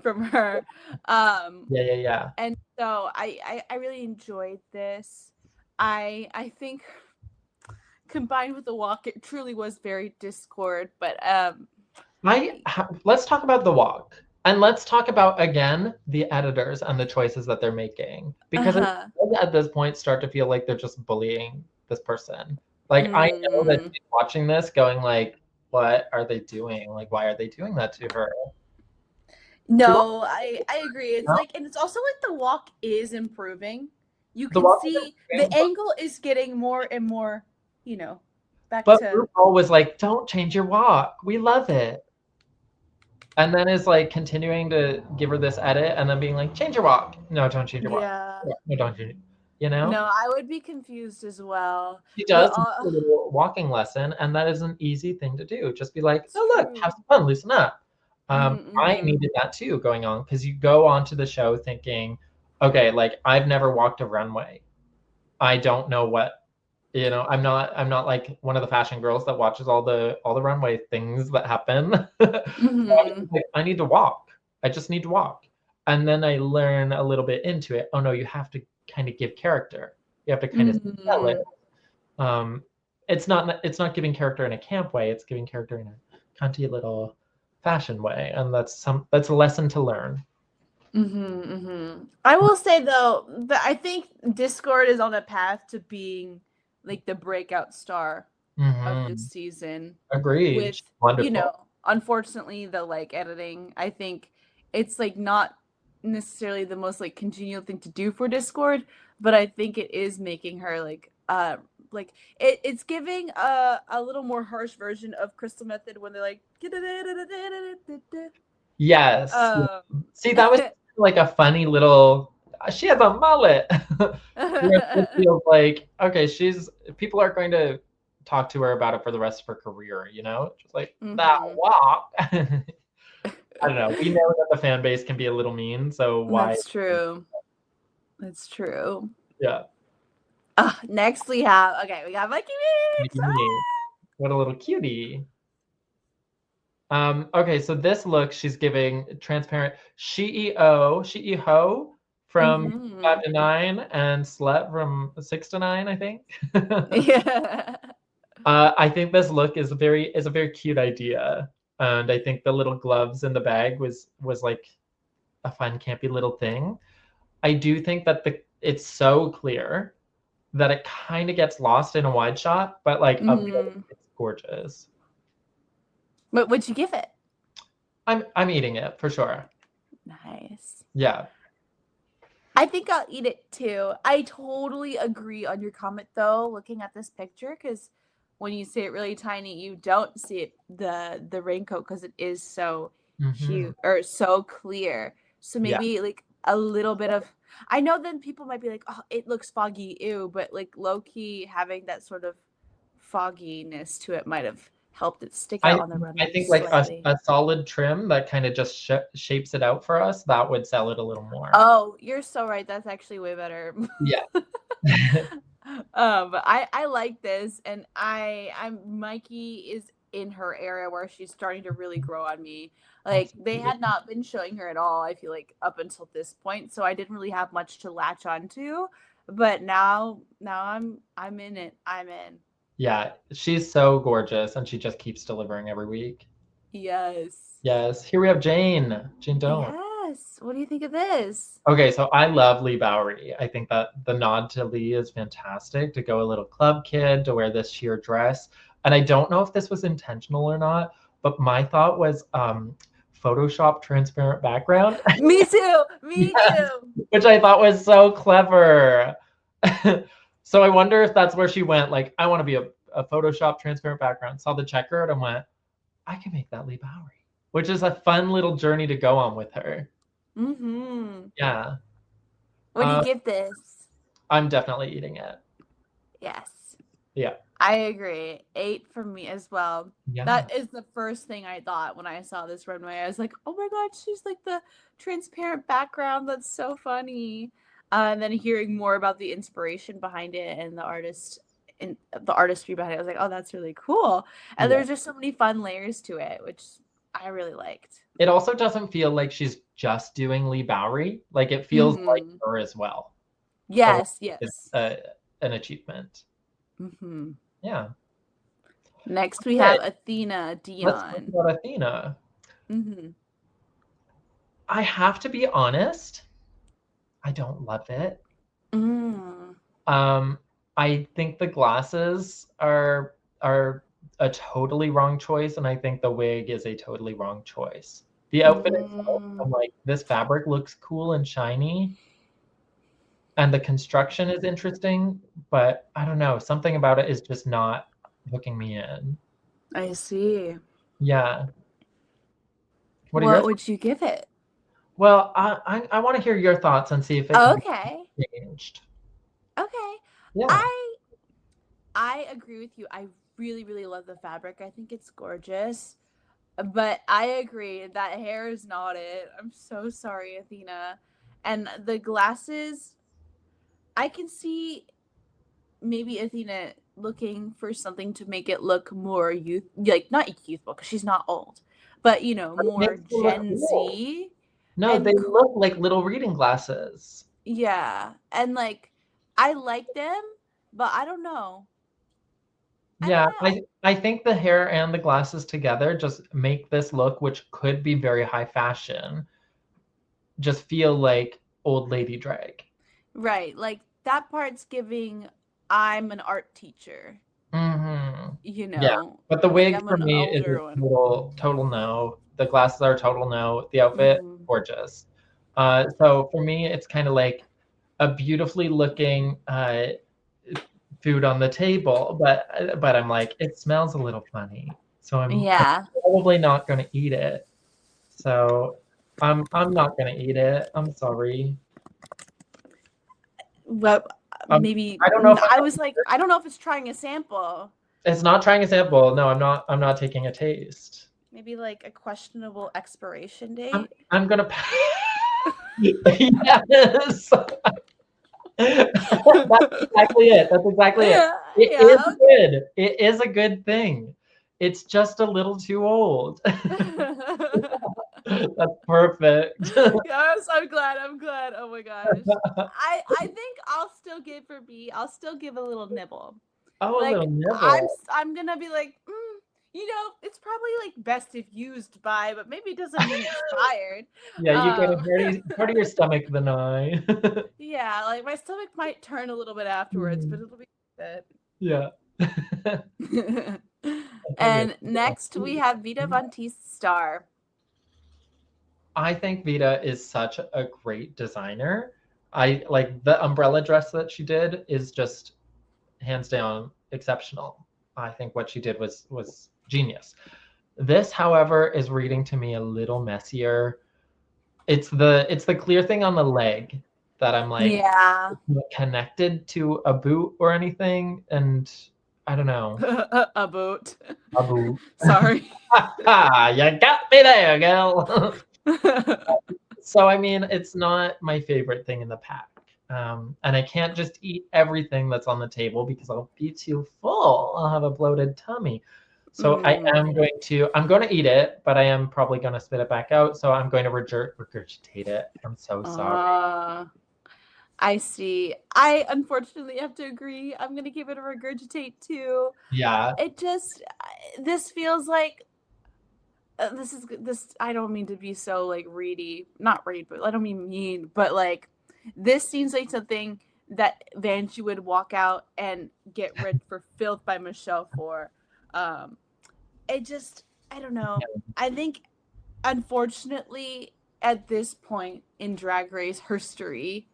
from her. Yeah. And so I really enjoyed this. I think combined with the walk, it truly was very Discord. But let's talk about the walk, and let's talk about again the editors and the choices that they're making, because it does at this point start to feel like they're just bullying this person. Like I know that she's watching this, going like, "What are they doing? Like, why are they doing that to her?" No, I agree. It's like, and it's also like the walk is improving. You can see the angle is getting more and more, back but to. RuPaul was like, "Don't change your walk. We love it." And then is like continuing to give her this edit and then being like, change your walk. No, don't change your walk. Yeah. No, don't change it. No, I would be confused as well. She does a little walking lesson, and that is an easy thing to do. Just be like, oh, look, have some fun, loosen up. I needed that too going on, because you go onto the show thinking, okay, like I've never walked a runway. I don't know what, I'm not like one of the fashion girls that watches all the runway things that happen. So I need to walk. I just need to walk. And then I learn a little bit into it. Oh no, you have to kind of give character. You have to kind of sell it. It's not giving character in a camp way. It's giving character in a cunty little fashion way, and that's a lesson to learn. I will say though that I think Discord is on a path to being like the breakout star of this season. Agreed. With wonderful. Unfortunately, the like editing, I think it's like not necessarily the most like congenial thing to do for Discord, but I think it is making her like it's giving a little more harsh version of Crystal Method when they're like yes. See, that was like a funny little, she has a mullet. It feels like, okay, people are going to talk to her about it for the rest of her career, just like that walk. I don't know. We know that the fan base can be a little mean, so why? That's true. That's true. Yeah. Next we got Mikey Mix. What a little cutie. Okay, so this look, she's giving transparent She-E-Ho from 5 to 9 and Slut from 6 to 9, I think. Yeah. I think this look is a very cute idea, and I think the little gloves in the bag was like a fun, campy little thing. I do think that it's so clear that it kind of gets lost in a wide shot, but like up close, it's gorgeous. What would you give it? I'm eating it for sure. Nice. Yeah. I think I'll eat it too. I totally agree on your comment though, looking at this picture, because when you see it really tiny, you don't see it, the raincoat, because it is so huge or so clear. So Yeah. maybe like a little bit of, I know then people might be like, oh, it looks foggy, ew, but like low key having that sort of fogginess to it might have helped it stick out on the runway I think like slightly. a solid trim that kind of just shapes it out for us, that would sell it a little more. Oh, you're so right. That's actually way better. Yeah. I like this, and I'm Mikey is in her area where she's starting to really grow on me. Like they had not been showing her at all, I feel like, up until this point, so I didn't really have much to latch onto. But now I'm in it. I'm in. Yeah, she's so gorgeous, and she just keeps delivering every week. Yes. Yes. Here we have Jane. Jane Doan. Yes. What do you think of this? Okay, so I love Lee Bowery. I think that the nod to Lee is fantastic, to go a little club kid, to wear this sheer dress. And I don't know if this was intentional or not, but my thought was Photoshop transparent background. Me too. Me Yes, too. which I thought was so clever. So I wonder if that's where she went, like, I want to be a Photoshop transparent background. Saw the checkered and went, I can make that Lee Bowery, which is a fun little journey to go on with her. Yeah. What do you give this? I'm definitely eating it. Yes. Yeah. I agree. 8 for me as well. Yeah. That is the first thing I thought when I saw this runway. I was like, oh my god, she's like the transparent background. That's so funny. And then hearing more about the inspiration behind it and the artistry behind it, I was like, oh, that's really cool. And there's just so many fun layers to it, which I really liked. It also doesn't feel like she's just doing Lee Bowery. Like it feels like her as well. Yes, so yes. It's an achievement. Yeah. Next we have Athena Dion. Let's talk about Athena. I have to be honest, I don't love it. I think the glasses are a totally wrong choice, and I think the wig is a totally wrong choice. The outfit itself, I'm like, this fabric looks cool and shiny, and the construction is interesting, but I don't know, something about it is just not hooking me in. I see. Yeah. What would you give it? Well, I want to hear your thoughts and see if it changed. Okay. Yeah. I agree with you. I really, really love the fabric. I think it's gorgeous. But I agree that hair is not it. I'm so sorry, Athena. And the glasses, I can see maybe Athena looking for something to make it look more not youthful, because she's not old, but more Gen Z. No, they look like little reading glasses. Yeah, and like I like them, but I don't know. I think the hair and the glasses together just make this look, which could be very high fashion, just feel like old lady drag. Right, like that part's giving I'm an art teacher. Yeah, but the wig for me is a total no. The glasses are a total no. The outfit, gorgeous. So for me, it's kind of like a beautifully looking food on the table, but I'm like, it smells a little funny, so I'm probably not going to eat it. So I'm not going to eat it. I'm sorry. Well, maybe I don't know. I was like, I don't know if it's trying a sample. It's not trying a sample. No, I'm not taking a taste. Maybe like a questionable expiration date. I'm gonna. Yes. That's exactly it. That's exactly it. It is good. It is a good thing. It's just a little too old. That's perfect. Yes, I'm glad. Oh my gosh. I think I'll still give for B. I'll still give a little nibble. Oh, like, a little nibble. I'm gonna be like, it's probably like best if used by, but maybe it doesn't mean expired. Yeah, you get a Um, part of your stomach than I. yeah, like my stomach might turn a little bit afterwards, but it'll be good. Yeah. And next we have Vita Von Teese Star. I think Vita is such a great designer. I like the umbrella dress that she did is just hands down exceptional. I think what she did was genius. This, however, is reading to me a little messier. It's the clear thing on the leg that I'm like Yeah. not connected to a boot or anything, and I don't know. A boot. A boot. Sorry. You got me there, girl. So I mean, it's not my favorite thing in the pack. And I can't just eat everything that's on the table because I'll be too full. I'll have a bloated tummy. So I'm going to eat it, but I am probably going to spit it back out. So I'm going to regurgitate it. I'm so sorry. I see. I unfortunately have to agree. I'm going to give it a regurgitate too. Yeah. This feels like, I don't mean to be so like not read, but I don't mean, but like, this seems like something that Vanjie would walk out and get rid for filth by Michelle for. I don't know. I think, unfortunately, at this point in Drag Race history,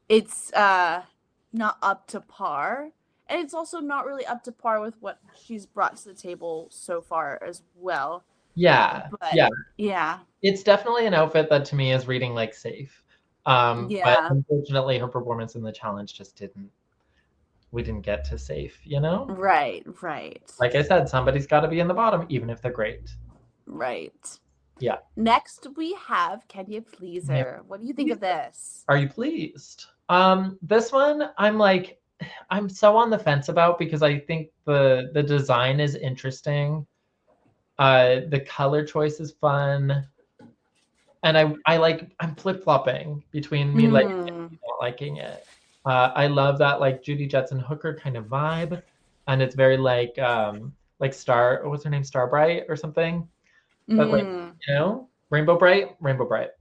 it's not up to par. And it's also not really up to par with what she's brought to the table so far as well. Yeah. But, yeah. It's definitely an outfit that to me is reading like safe. But unfortunately her performance in the challenge just we didn't get to safe, you know? Right. Like I said, somebody's got to be in the bottom, even if they're great. Right. Yeah. Next we have Kenya Pleaser. Yeah. What do you think of this? Are you pleased? This one I'm so on the fence about because I think the design is interesting. The color choice is fun. And I'm flip-flopping between me liking it and not liking it. I love that like Judy Jetson Hooker kind of vibe. And it's very like Star, what's her name? Starbright or something. But like, Rainbow Bright.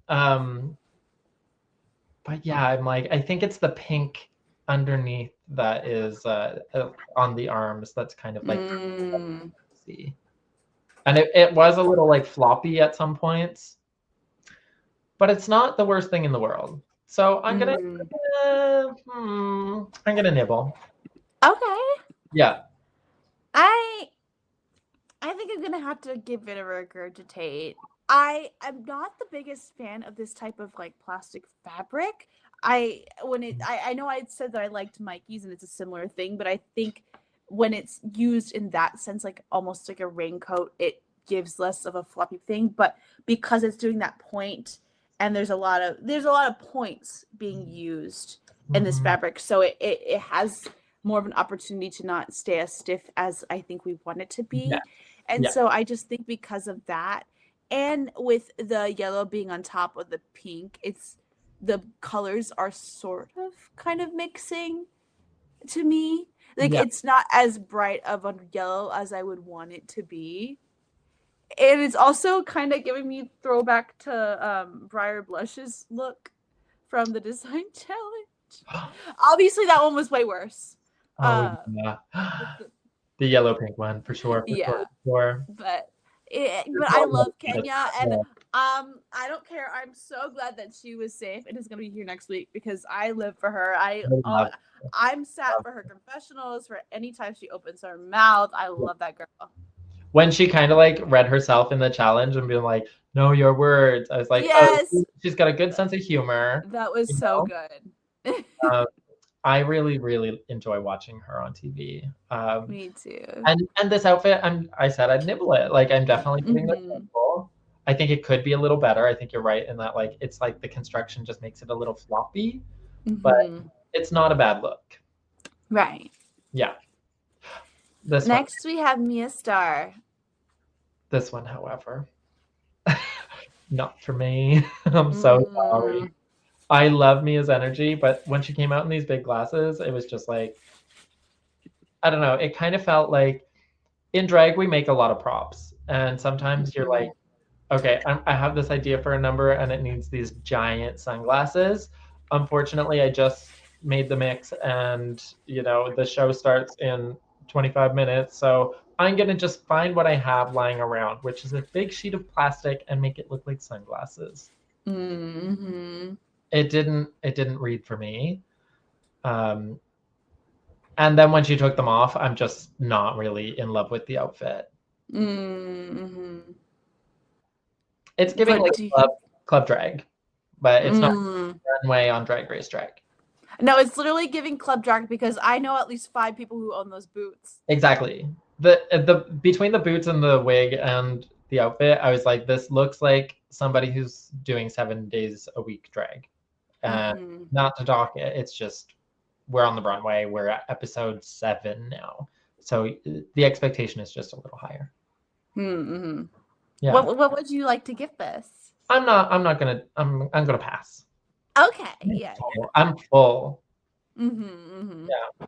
But yeah, I think it's the pink underneath that is on the arms. That's kind of like, see. And it was a little like floppy at some points. But it's not the worst thing in the world. So I'm gonna nibble. Okay. Yeah. I think I'm gonna have to give it a regurgitate. I am not the biggest fan of this type of like plastic fabric. I know I said that I liked Mikey's and it's a similar thing, but I think when it's used in that sense, like almost like a raincoat, it gives less of a floppy thing. But because it's doing that point, and there's a lot of points being used in this fabric, so it has more of an opportunity to not stay as stiff as I think we want it to be. Yeah. And so I just think because of that, and with the yellow being on top of the pink, the colors are sort of kind of mixing to me. Like it's not as bright of a yellow as I would want it to be. And it's also kind of giving me throwback to Briar Blush's look from the design challenge. Obviously, that one was way worse. Yeah. The yellow pink one for sure. For sure. But I love Kenya, and I don't care. I'm so glad that she was safe and is going to be here next week because I live for her. I'm sad for her confessionals, for any time she opens her mouth. I love that girl. When she kind of like read herself in the challenge and being like, "Know your words," I was like, yes. Oh, she's got a good sense of humor. That was so good. I really, really enjoy watching her on TV. Me too. And this outfit, I said I'd nibble it. Like I'm definitely putting the nibble. I think it could be a little better. I think you're right in that like it's like the construction just makes it a little floppy, but it's not a bad look. Right. Yeah. Next we have Mia Star. This one, however, not for me. I'm so sorry. I love Mia's energy, but when she came out in these big glasses, it was just like, I don't know. It kind of felt like in drag, we make a lot of props. And sometimes you're like, okay, I have this idea for a number and it needs these giant sunglasses. Unfortunately, I just made the mix and, the show starts in 25 minutes. So I'm going to just find what I have lying around, which is a big sheet of plastic, and make it look like sunglasses. Mm-hmm. It didn't read for me. And then when she took them off, I'm just not really in love with the outfit. Mm-hmm. It's giving But like club drag, but it's not Mm. runway on Drag Race drag. No, it's literally giving club drag, because I know at least 5 people who own those boots. Exactly. The between the boots and the wig and the outfit, I was like, this looks like somebody who's doing 7 days a week drag. And not to dock it, it's just we're on the runway. We're at episode 7 now, so the expectation is just a little higher. Mm-hmm. Yeah. What would you like to give this? I'm gonna pass. Okay. Yeah. I'm full. Mm-hmm. Yeah.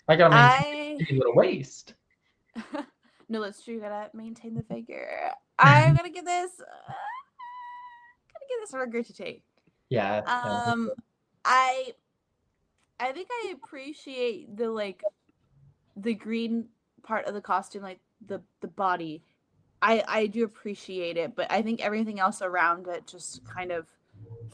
I gotta maintain a little waist. No, that's true. You gotta maintain the figure. I'm gonna give this. A regurgitate. Yeah. I think I appreciate the green part of the costume, like the body. I do appreciate it, but I think everything else around it just kind of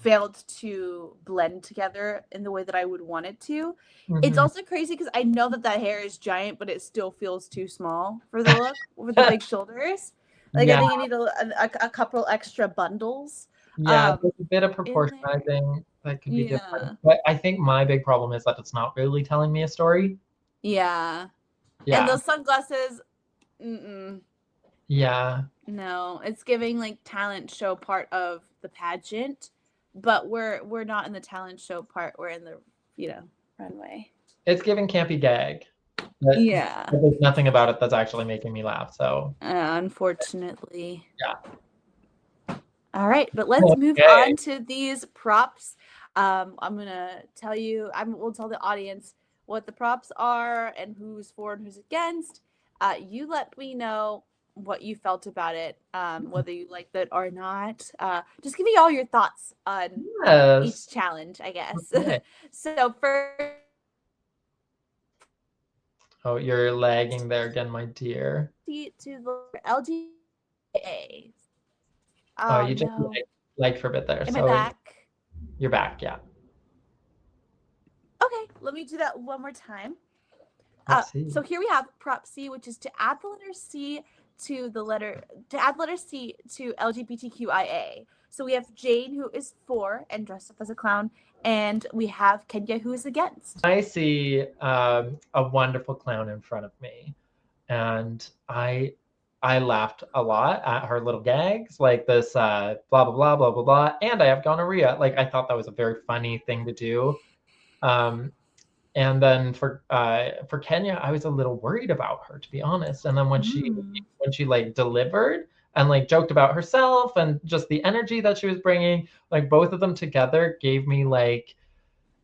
failed to blend together in the way that I would want it to. It's also crazy because I know that hair is giant, but it still feels too small for the look with the big shoulders. Like, I think you need a couple extra bundles. Yeah, there's a bit of proportionizing that could be different. But I think my big problem is that it's not really telling me a story. Yeah. Yeah. And those sunglasses, yeah. No, it's giving like talent show part of the pageant, but we're not in the talent show part. We're in the, runway. It's giving campy gag. But there's nothing about it that's actually making me laugh. So unfortunately. Yeah. All right, but let's move on to these props. I'm gonna tell you. We'll tell the audience what the props are and who's for and who's against. You let me know what you felt about it, whether you liked it or not. Just give me all your thoughts on each challenge, I guess. Okay. So first. Oh, you're lagging there again, my dear. To the LGA. Oh, you just lagged for a bit there. Am I back? You're back, yeah. Okay, let me do that one more time. So here we have prop C, which is to add the letter C to LGBTQIA. So we have Jane, who is for and dressed up as a clown, and we have Kenya, who is against. I see a wonderful clown in front of me, and I laughed a lot at her little gags, like this blah blah blah blah blah blah, and I have gonorrhea. Like, I thought that was a very funny thing to do. And then for Kenya, I was a little worried about her, to be honest. And then when she like delivered and like joked about herself and just the energy that she was bringing, like both of them together gave me like,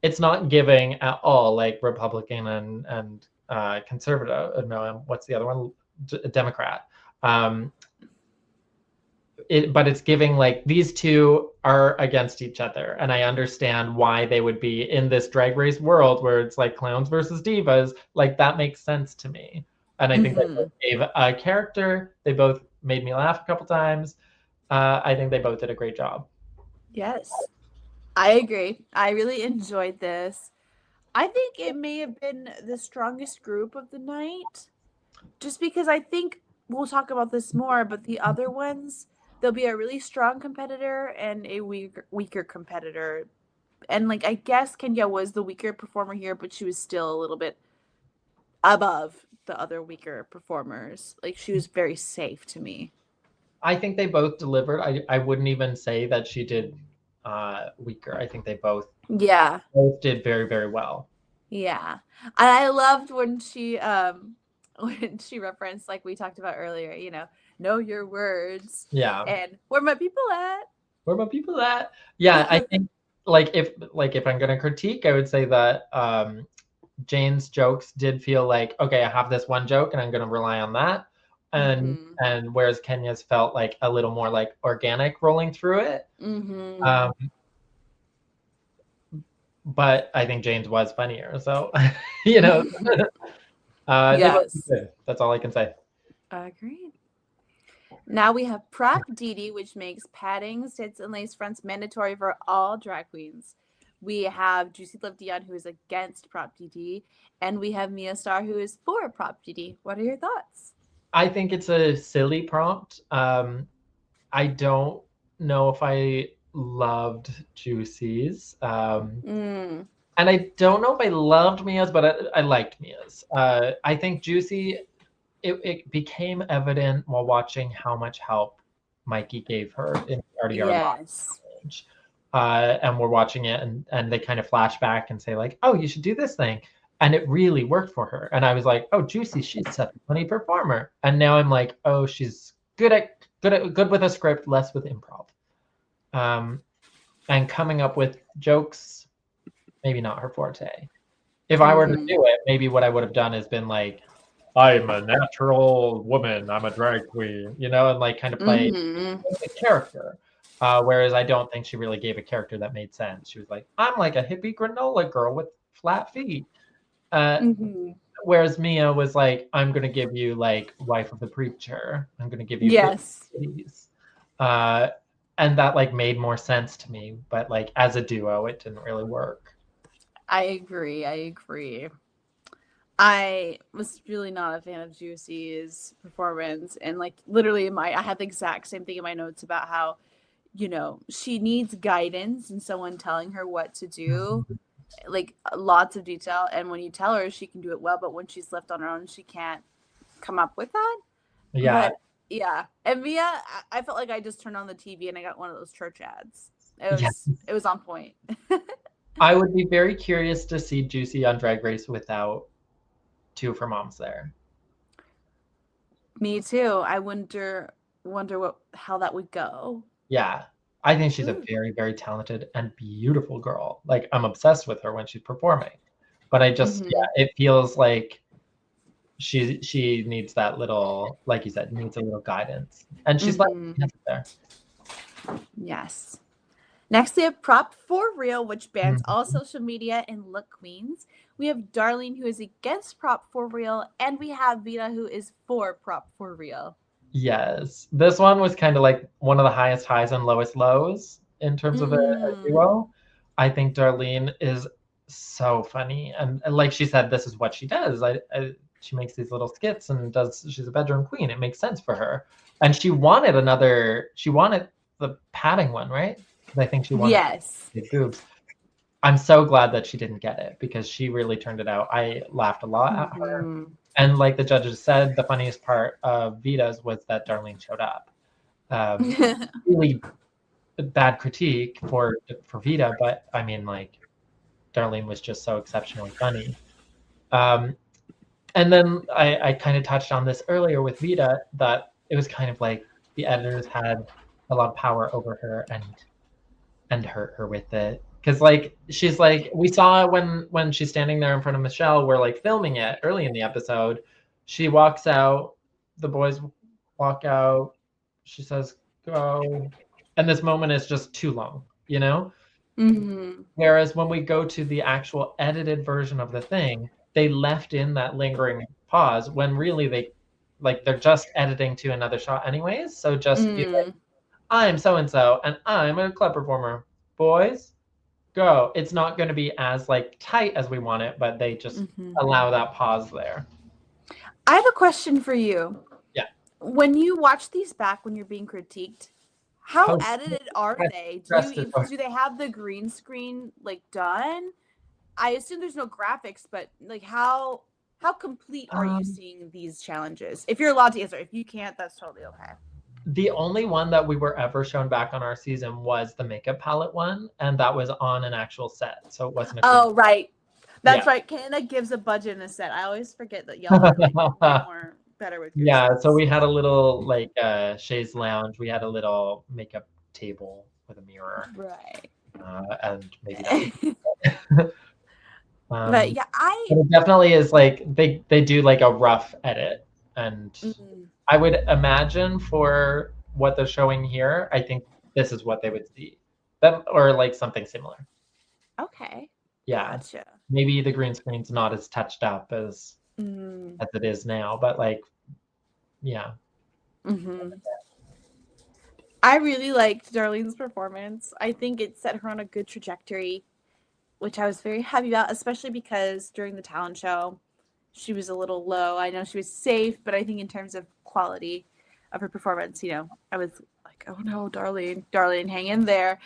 it's not giving at all like Republican and conservative. No, what's the other one? Democrat. But it's giving like these two are against each other, and I understand why they would be in this Drag Race world where it's like clowns versus divas. Like, that makes sense to me, and I think they both gave a character. They both made me laugh a couple times. I think they both did a great job. Yes, I agree. I really enjoyed this. I think it may have been the strongest group of the night, just because I think we'll talk about this more, but the other ones, there'll be a really strong competitor and a weaker competitor. And like, I guess Kenya was the weaker performer here, but she was still a little bit above the other weaker performers. Like, she was very safe to me. I think they both delivered. I wouldn't even say that she did weaker. I think they both did very, very well. Yeah. And I loved when she referenced, like we talked about earlier, know your words. Yeah. And where my people at? Where my people at? Yeah, I think if I'm gonna critique, I would say that Jane's jokes did feel like, okay, I have this one joke and I'm gonna rely on that. and whereas Kenya's felt like a little more like organic rolling through it. But I think Jane's was funnier, so you know. They both did good. That's all I can say. Agreed. Now we have Prop Didi, which makes padding, stits, and lace fronts mandatory for all drag queens. We have Juicy Love Dion, who is against Prop Didi, and we have Mia Star, who is for Prop Didi. What are your thoughts? I think it's a silly prompt. I don't know if I loved Juicy's. And I don't know if I loved Mia's, but I liked Mia's. I think Juicy, it became evident while watching how much help Mikey gave her in the RDR challenge. And we're watching it, and they kind of flash back and say like, oh, you should do this thing. And it really worked for her. And I was like, oh, Juicy, she's such a funny performer. And now I'm like, oh, she's good with a script, less with improv. And coming up with jokes, maybe not her forte. If I were to do it, maybe what I would have done is been like, I'm a natural woman, I'm a drag queen, you know, and like kind of play a character. Whereas I don't think she really gave a character that made sense. She was like, I'm like a hippie granola girl with flat feet. Whereas Mia was like, I'm going to give you like wife of the preacher. I'm going to give you cities. And that like made more sense to me. But like as a duo, it didn't really work. I agree. I was really not a fan of Juicy's performance. And like literally I had the exact same thing in my notes about how, you know, she needs guidance and someone telling her what to do. Like lots of detail, and when you tell her, she can do it well, but when she's left on her own, she can't come up with that. And Mia, I felt like I just turned on the TV and I got one of those church ads. It was on point. I would be very curious to see Juicy on Drag Race without two of her moms there. Me too. I wonder how that would go. Yeah. I think she's a very, very talented and beautiful girl. Like I'm obsessed with her when she's performing. But I just it feels like she needs that little, like you said, needs a little guidance. And she's like there. Yes. Next we have Prop for Real, which bans all social media and look queens. We have Darlene, who is against Prop for Real, and we have Vita, who is for Prop for Real. Yes, this one was kind of like one of the highest highs and lowest lows in terms of a duo. I think Darlene is so funny, and like she said, this is what she does. She makes these little skits and she's a bedroom queen. It makes sense for her, and she wanted the padding one, right? Because I think she wanted big boobs. I'm so glad that she didn't get it because she really turned it out. I laughed a lot at her. And like the judges said, the funniest part of Vita's was that Darlene showed up. Really bad critique for Vita, but I mean, like, Darlene was just so exceptionally funny. And then I kind of touched on this earlier with Vita, that it was kind of like the editors had a lot of power over her and hurt her with it. Because like she's like, we saw when she's standing there in front of Michelle, we're like filming it early in the episode. She walks out, the boys walk out, she says go, and this moment is just too long, you know? Whereas when we go to the actual edited version of the thing, they left in that lingering pause when really they're just editing to another shot anyways. So just be like, I'm so and so and I'm a club performer. Boys, go. It's not going to be as like tight as we want it, but they just allow that pause there. I have a question for you. Yeah. When you watch these back when you're being critiqued, how edited are they? Do they have the green screen like done? I assume there's no graphics, but like how complete are you seeing these challenges? If you're allowed to answer, if you can't, that's totally okay. The only one that we were ever shown back on our season was the makeup palette one, and that was on an actual set, so it wasn't. Right, that's right. Canada gives a budget and a set. I always forget that y'all are more better with your sets. So we had a little like chaise lounge. We had a little makeup table with a mirror, right? And maybe that. But yeah, but it definitely is like they do like a rough edit and. I would imagine for what they're showing here, I think this is what they would see. That, or like something similar. Okay. Yeah. Gotcha. Maybe the green screen's not as touched up as it is now, but like, yeah. I really liked Darlene's performance. I think it set her on a good trajectory, which I was very happy about, especially because during the talent show, she was a little low. I know she was safe, but I think in terms of quality of her performance, you know, I was like, oh no, Darlene, hang in there.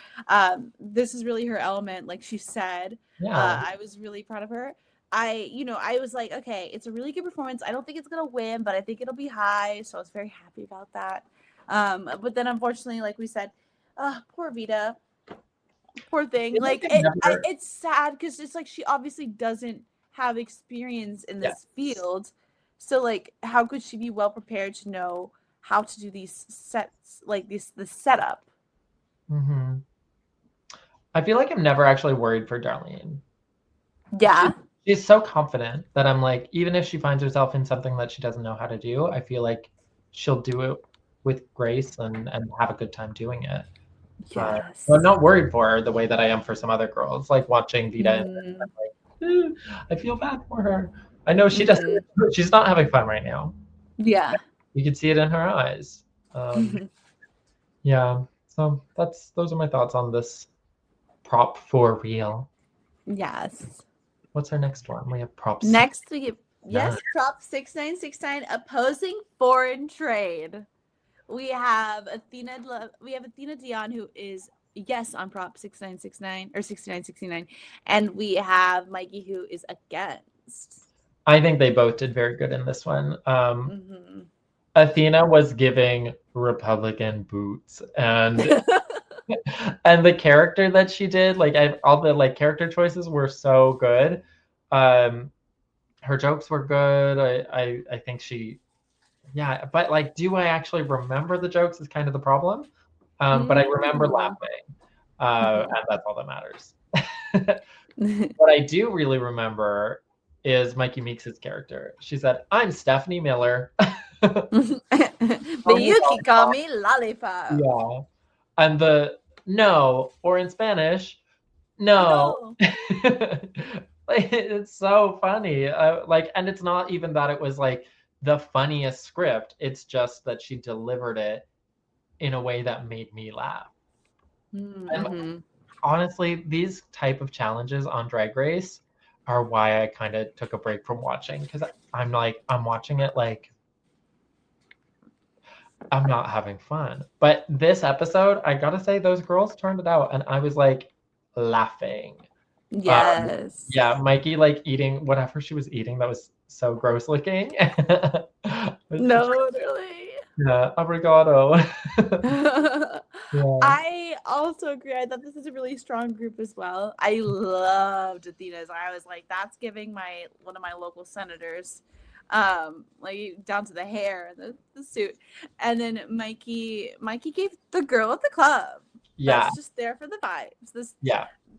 This is really her element, like she said. Yeah. I was really proud of her. I was like, okay, it's a really good performance. I don't think it's gonna win, but I think it'll be high. So I was very happy about that. But then unfortunately, like we said, poor Vita, poor thing. Like it's sad because it's like she obviously doesn't have experience in this field, so like how could she be well prepared to know how to do these sets, like the setup? I feel like I'm never actually worried for Darlene. Yeah. She's so confident that I'm like, even if she finds herself in something that she doesn't know how to do, I feel like she'll do it with grace and have a good time doing it. Yes. I'm not worried for her the way that I am for some other girls, like watching Vita. And I'm like, I feel bad for her. I know she doesn't. She's not having fun right now. Yeah. You can see it in her eyes. Yeah. So those are my thoughts on this prop for real. Yes. What's our next one? We have props. Next we get prop 6969, opposing foreign trade. We have Athena Dion, who is on prop 6969 or 6969, and we have Mikey, who is against. I think they both did very good in this one. Athena was giving Republican boots, and and the character that she did, like all the like character choices were so good. Her jokes were good. I think she. Yeah, but like, do I actually remember the jokes is kind of the problem. But I remember laughing, and that's all that matters. What I do really remember is Mikey Meeks' character. She said, "I'm Stephanie Miller." But you can call me Lollipop. Yeah, and the no, or in Spanish, no. Like, it's so funny. And it's not even that it was like the funniest script. It's just that she delivered it in a way that made me laugh. And honestly, these type of challenges on Drag Race are why I kind of took a break from watching, because I'm watching it like I'm not having fun. But this episode, I gotta say, those girls turned it out, and I was like laughing. Yes. Yeah, Mikey like eating whatever she was eating that was so gross looking. No, really. Yeah, obrigado. I also agree. I thought this is a really strong group as well. I loved Athena's. I was like, that's giving one of my local senators, like down to the hair and the suit. And then Mikey gave the girl at the club. Yeah, that's just there for the vibes.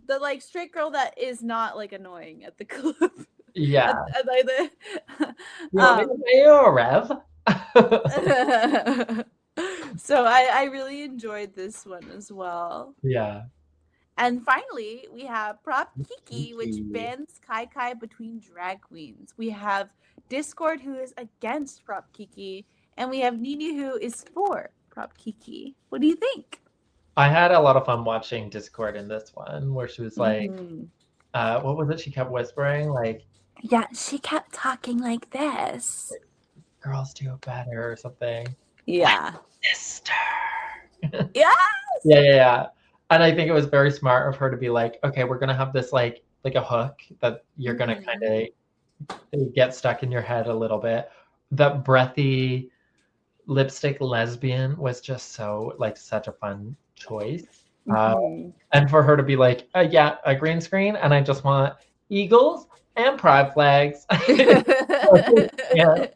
The like straight girl that is not like annoying at the club. Yeah. You want me to pay you a rev? So I really enjoyed this one as well. Yeah. And finally, we have Prop Kiki, which bans Kai Kai between drag queens. We have Discord, who is against Prop Kiki, and we have Nini, who is for Prop Kiki. What do you think? I had a lot of fun watching Discord in this one, where she was like, what was it? She kept whispering, like, yeah, she kept talking like this. Girls do it better or something. Yeah. Sister. Yes. Yeah. And I think it was very smart of her to be like, okay, we're gonna have this like a hook that you're gonna kind of get stuck in your head a little bit. That breathy lipstick lesbian was just so like such a fun choice. And for her to be like, yeah, a green screen, and I just want eagles and pride flags. Yeah.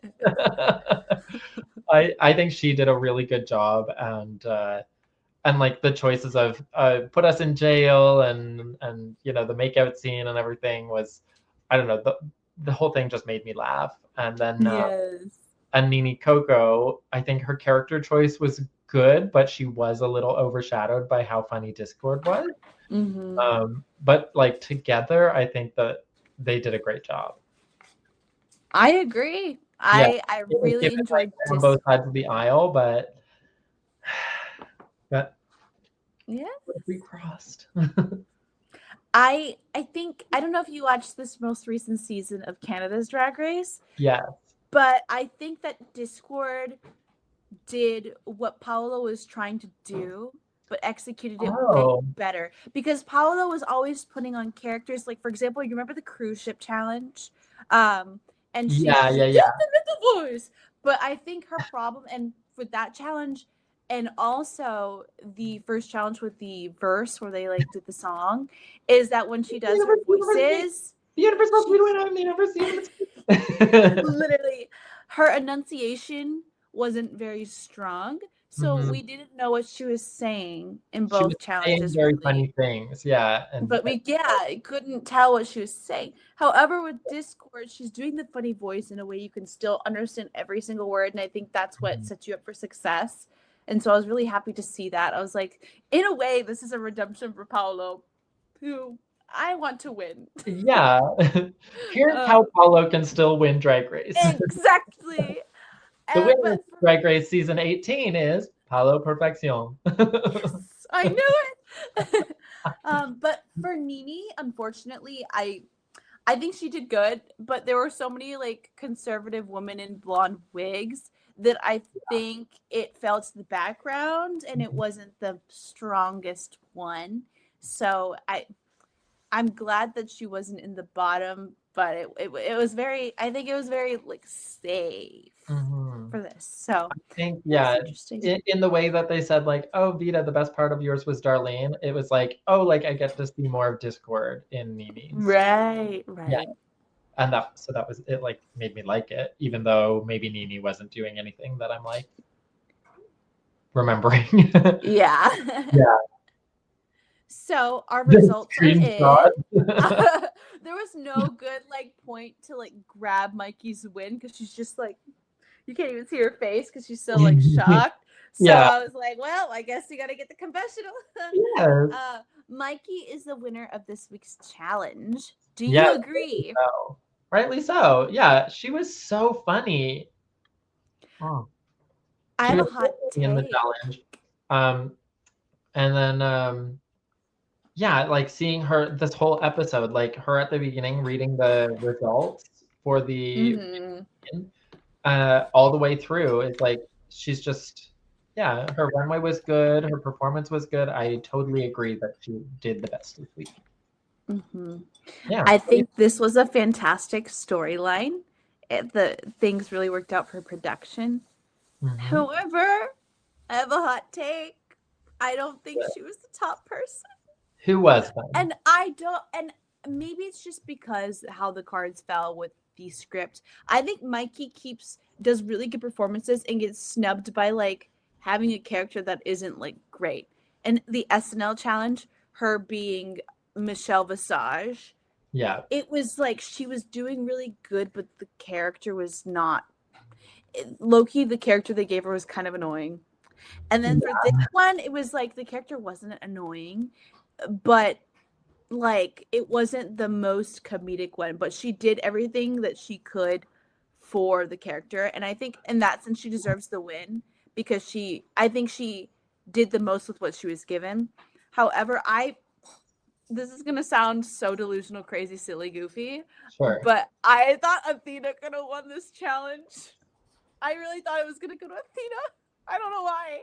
I think she did a really good job, and like the choices of put us in jail and you know the makeout scene and everything was, I don't know, the whole thing just made me laugh. And then and Nini Coco, I think her character choice was good, but she was a little overshadowed by how funny Discord was. But like together, I think that they did a great job. I agree. Yeah, I really enjoyed on both sides of the aisle, but yeah, we crossed. I think, I don't know if you watched this most recent season of Canada's Drag Race. Yeah. But I think that Discord did what Paolo was trying to do, but executed it way better. Because Paolo was always putting on characters, like, for example, you remember the cruise ship challenge? And she the voice. But I think her problem, and with that challenge, and also the first challenge with the verse where they like did the song, is that when she does her voices, the universe must be doing. I'm the universe. Literally, her enunciation wasn't very strong, so we didn't know what she was saying in both challenges. Very funny things, yeah. But we couldn't tell what she was saying. However, with Discord, she's doing the funny voice in a way you can still understand every single word, and I think that's what sets you up for success. And so I was really happy to see that. I was like, in a way, this is a redemption for Paolo, who I want to win. Yeah. Here's how Paolo can still win Drag Race. Exactly. The winner of Drag Race season 18 is Paolo Perfection. Yes, I knew it. But for Nini, unfortunately, I think she did good, but there were so many like conservative women in blonde wigs that I think it fell to the background and it wasn't the strongest one. So I'm glad that she wasn't in the bottom, but it was very, I think it was very like safe for this. So I think, in the way that they said like, oh, Vita, the best part of yours was Darlene. It was like, oh, like I get to see more of Discord in Nini's. Right. Yeah. And that was it, like made me like it, even though maybe Nini wasn't doing anything that I'm like remembering. Yeah. So our results are in. There was no good like point to like grab Mikey's win because she's just like, you can't even see her face because she's so like shocked. So I was like, well, I guess you got to get the confessional. Mikey is the winner of this week's challenge. Do you agree? Rightly so. Yeah, she was so funny. I have a hot take in the challenge. And then like seeing her this whole episode, like her at the beginning reading the results for the all the way through. It's like she's just her runway was good, her performance was good. I totally agree that she did the best this week. I think this was a fantastic storyline. The things really worked out for production. However, I have a hot take. I don't think she was the top person. Who was that? And I don't, and maybe it's just because how the cards fell with the script. I think Mikey does really good performances and gets snubbed by like having a character that isn't like great. And the SNL challenge, her being Michelle Visage, it was like she was doing really good, but the character was not. Low-key, the character they gave her was kind of annoying. And then for this one, it was like the character wasn't annoying, but like it wasn't the most comedic one. But she did everything that she could for the character, and I think in that sense she deserves the win because I think she did the most with what she was given. However, this is gonna sound so delusional, crazy, silly, goofy. But I thought Athena could have won this challenge. I really thought it was gonna go to Athena. I don't know why.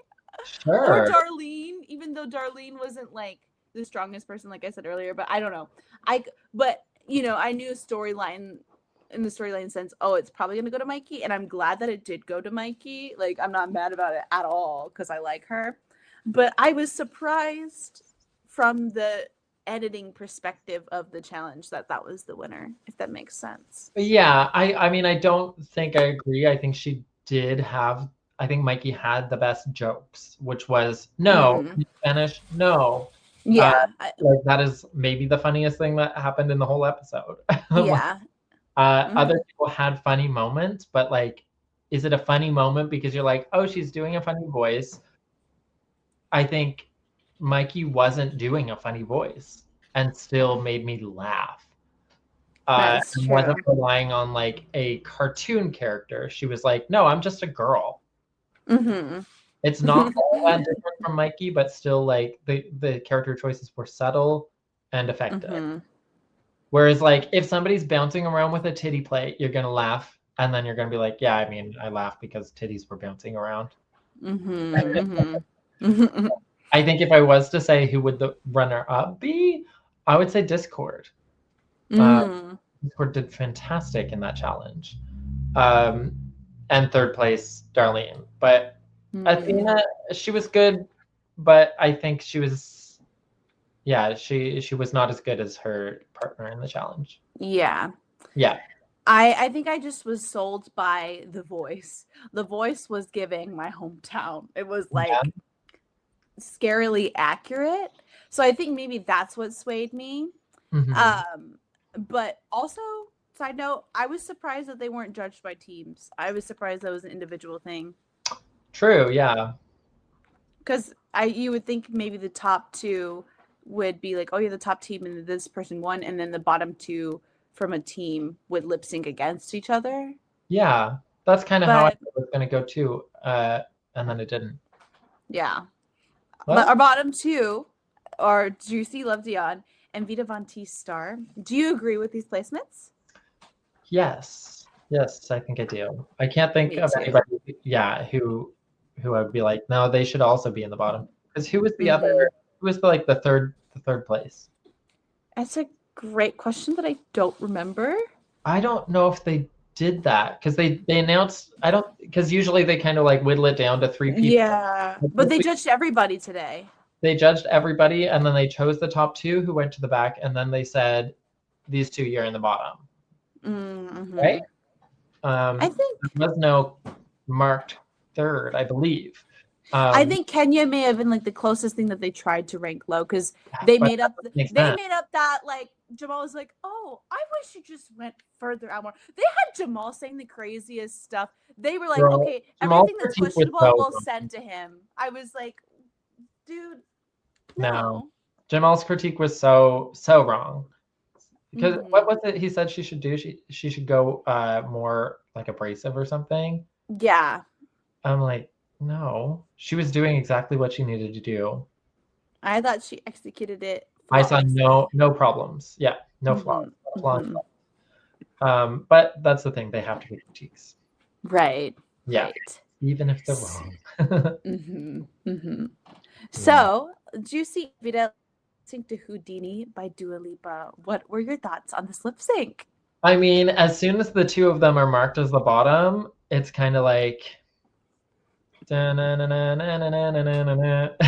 Or Darlene, even though Darlene wasn't like the strongest person, like I said earlier. But I don't know. But I knew a storyline in the storyline sense. Oh, it's probably gonna go to Mikey, and I'm glad that it did go to Mikey. Like I'm not mad about it at all because I like her. But I was surprised from the editing perspective of the challenge that was the winner, if that makes sense. Yeah, I mean, I don't think I agree. I think she did have, I think Mikey had the best jokes, which was, no, Spanish, no. Yeah. Like that is maybe the funniest thing that happened in the whole episode. Yeah. Other people had funny moments, but like is it a funny moment because you're like, oh, she's doing a funny voice? I think Mikey wasn't doing a funny voice and still made me laugh. That's And true. wasn't relying on like a cartoon character. She was like, no, I'm just a girl. Mm-hmm. It's not all that different from Mikey, but still like the character choices were subtle and effective. Mm-hmm. Whereas like if somebody's bouncing around with a titty plate, you're gonna laugh, and then you're gonna be like, yeah, I mean, I laughed because titties were bouncing around. Mm-hmm. Mm-hmm. I think if I was to say who would the runner-up be, I would say Discord. Discord did fantastic in that challenge. And third place, Darlene. But Athena, she was good, but I think she was, yeah, she was not as good as her partner in the challenge. Yeah. Yeah. I think I just was sold by the voice. The voice was giving my hometown. It was like scarily accurate. So I think maybe that's what swayed me. Mm-hmm. But also, side note, I was surprised that they weren't judged by teams. I was surprised that was an individual thing. True, yeah. Because you would think maybe the top two would be like, oh, you're the top team and this person won, and then the bottom two from a team would lip sync against each other. Yeah, that's kind of how I thought it was going to go too, and then it didn't. Yeah. Well, But our bottom two are Juicy, Love Dion, and Vita Von T Star. Do you agree with these placements? Yes, I think I do. I can't think of anybody, who I would be like, no, they should also be in the bottom. Because who was the other? Who was the third place? That's a great question that I don't remember. I don't know if they did that because they announced. I don't, because usually they kind of like whittle it down to 3 people. Yeah, but they judged everybody today. They judged everybody, and then they chose the top 2 who went to the back, and then they said, these 2, you're in the bottom. Right? I think there was no marked third, I believe. I think Kenya may have been like the closest thing that they tried to rank low because they made up that like Jamal was like, oh, I wish you just went further out more. They had Jamal saying the craziest stuff. They were like, okay, everything that's questionable we'll send to him. I was like, dude, no. Jamal's critique was so wrong. Because what was it he said she should do? She should go more like abrasive or something. Yeah. I'm like, no. She was doing exactly what she needed to do. I thought she executed it flawlessly. I saw no problems. Yeah, no flaws. But that's the thing. They have to be critiques. Right. Yeah. Right. Even if they're wrong. So, Juicy Vita sync to Houdini by Dua Lipa. What were your thoughts on this lip sync? I mean, as soon as the 2 of them are marked as the bottom, it's kind of like,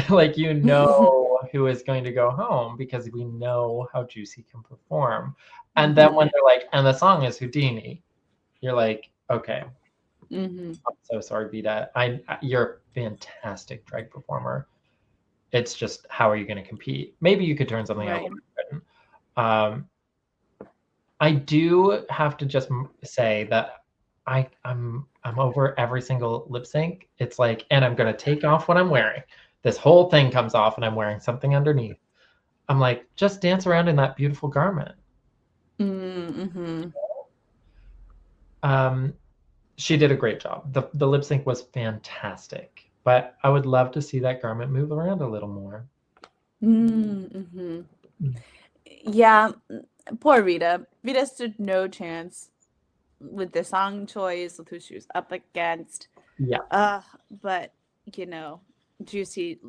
like you know who is going to go home because we know how Juicy can perform. And then when they're like, and the song is Houdini, you're like, okay. I'm so sorry, Vita. You're a fantastic drag performer. It's just, how are you going to compete? Maybe you could turn something out. I do have to just say that I'm over every single lip sync. It's like, and I'm going to take off what I'm wearing. This whole thing comes off and I'm wearing something underneath. I'm like, just dance around in that beautiful garment. She did a great job. The lip sync was fantastic, but I would love to see that garment move around a little more. Yeah, poor Rita. Rita stood no chance with the song choice, with who she was up against. Yeah. But you know, Juicy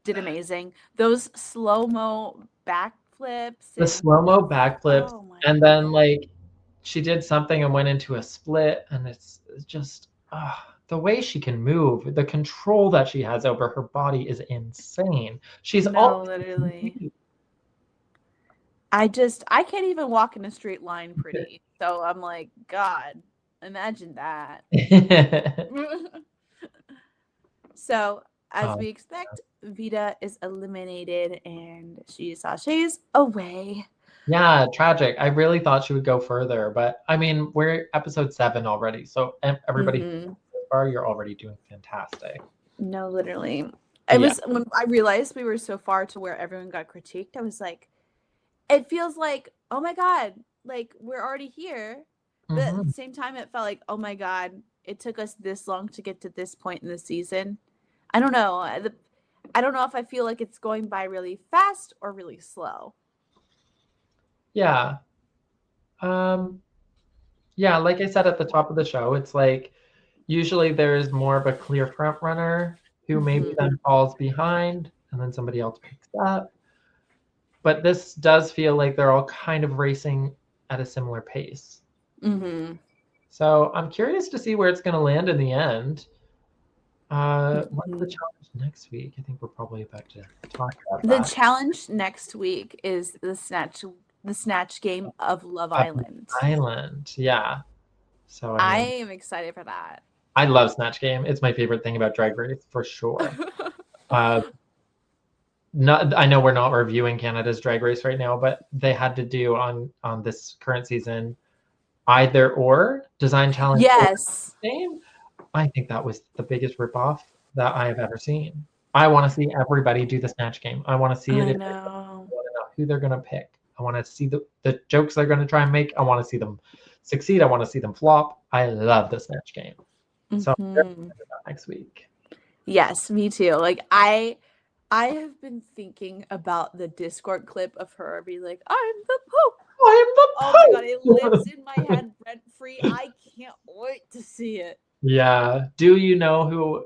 did amazing. Those slow-mo backflips. The slow-mo backflips, and then like she did something and went into a split, and it's just the way she can move, the control that she has over her body is insane. She's literally. I can't even walk in a straight line pretty. So I'm like, God, imagine that. So, as we expect, Vita is eliminated and she sashays away. Yeah, tragic. I really thought she would go further, but I mean, we're episode 7 already, so everybody far, you're already doing fantastic. No, literally. Yeah. When I realized we were so far to where everyone got critiqued, I was like, it feels like, oh my God, like we're already here. But at the same time, it felt like, oh my God, it took us this long to get to this point in the season. I don't know. I don't know if I feel like it's going by really fast or really slow. Yeah. Yeah, like I said at the top of the show, it's like usually there's more of a clear front runner who maybe then falls behind and then somebody else picks up. But this does feel like they're all kind of racing at a similar pace. So I'm curious to see where it's going to land in the end. What's the challenge next week? I think we're probably about to talk about that. The challenge next week is the snatch game of Love Island. Yeah. So I am excited for that. I love Snatch Game. It's my favorite thing about Drag Race for sure. I know we're not reviewing Canada's Drag Race right now, but they had to do on this current season either or design challenge. Yes. Game. I think that was the biggest ripoff that I have ever seen. I want to see everybody do the Snatch Game. I want to see it. I know who they're going to pick. I want to see the jokes they're going to try and make. I want to see them succeed. I want to see them flop. I love the Snatch Game. So next week. Yes, me too. Like I have been thinking about the Discord clip of her being like, "I'm the Pope. I'm the Pope." Oh my God, it lives in my head rent free. I can't wait to see it. Yeah. Do you know who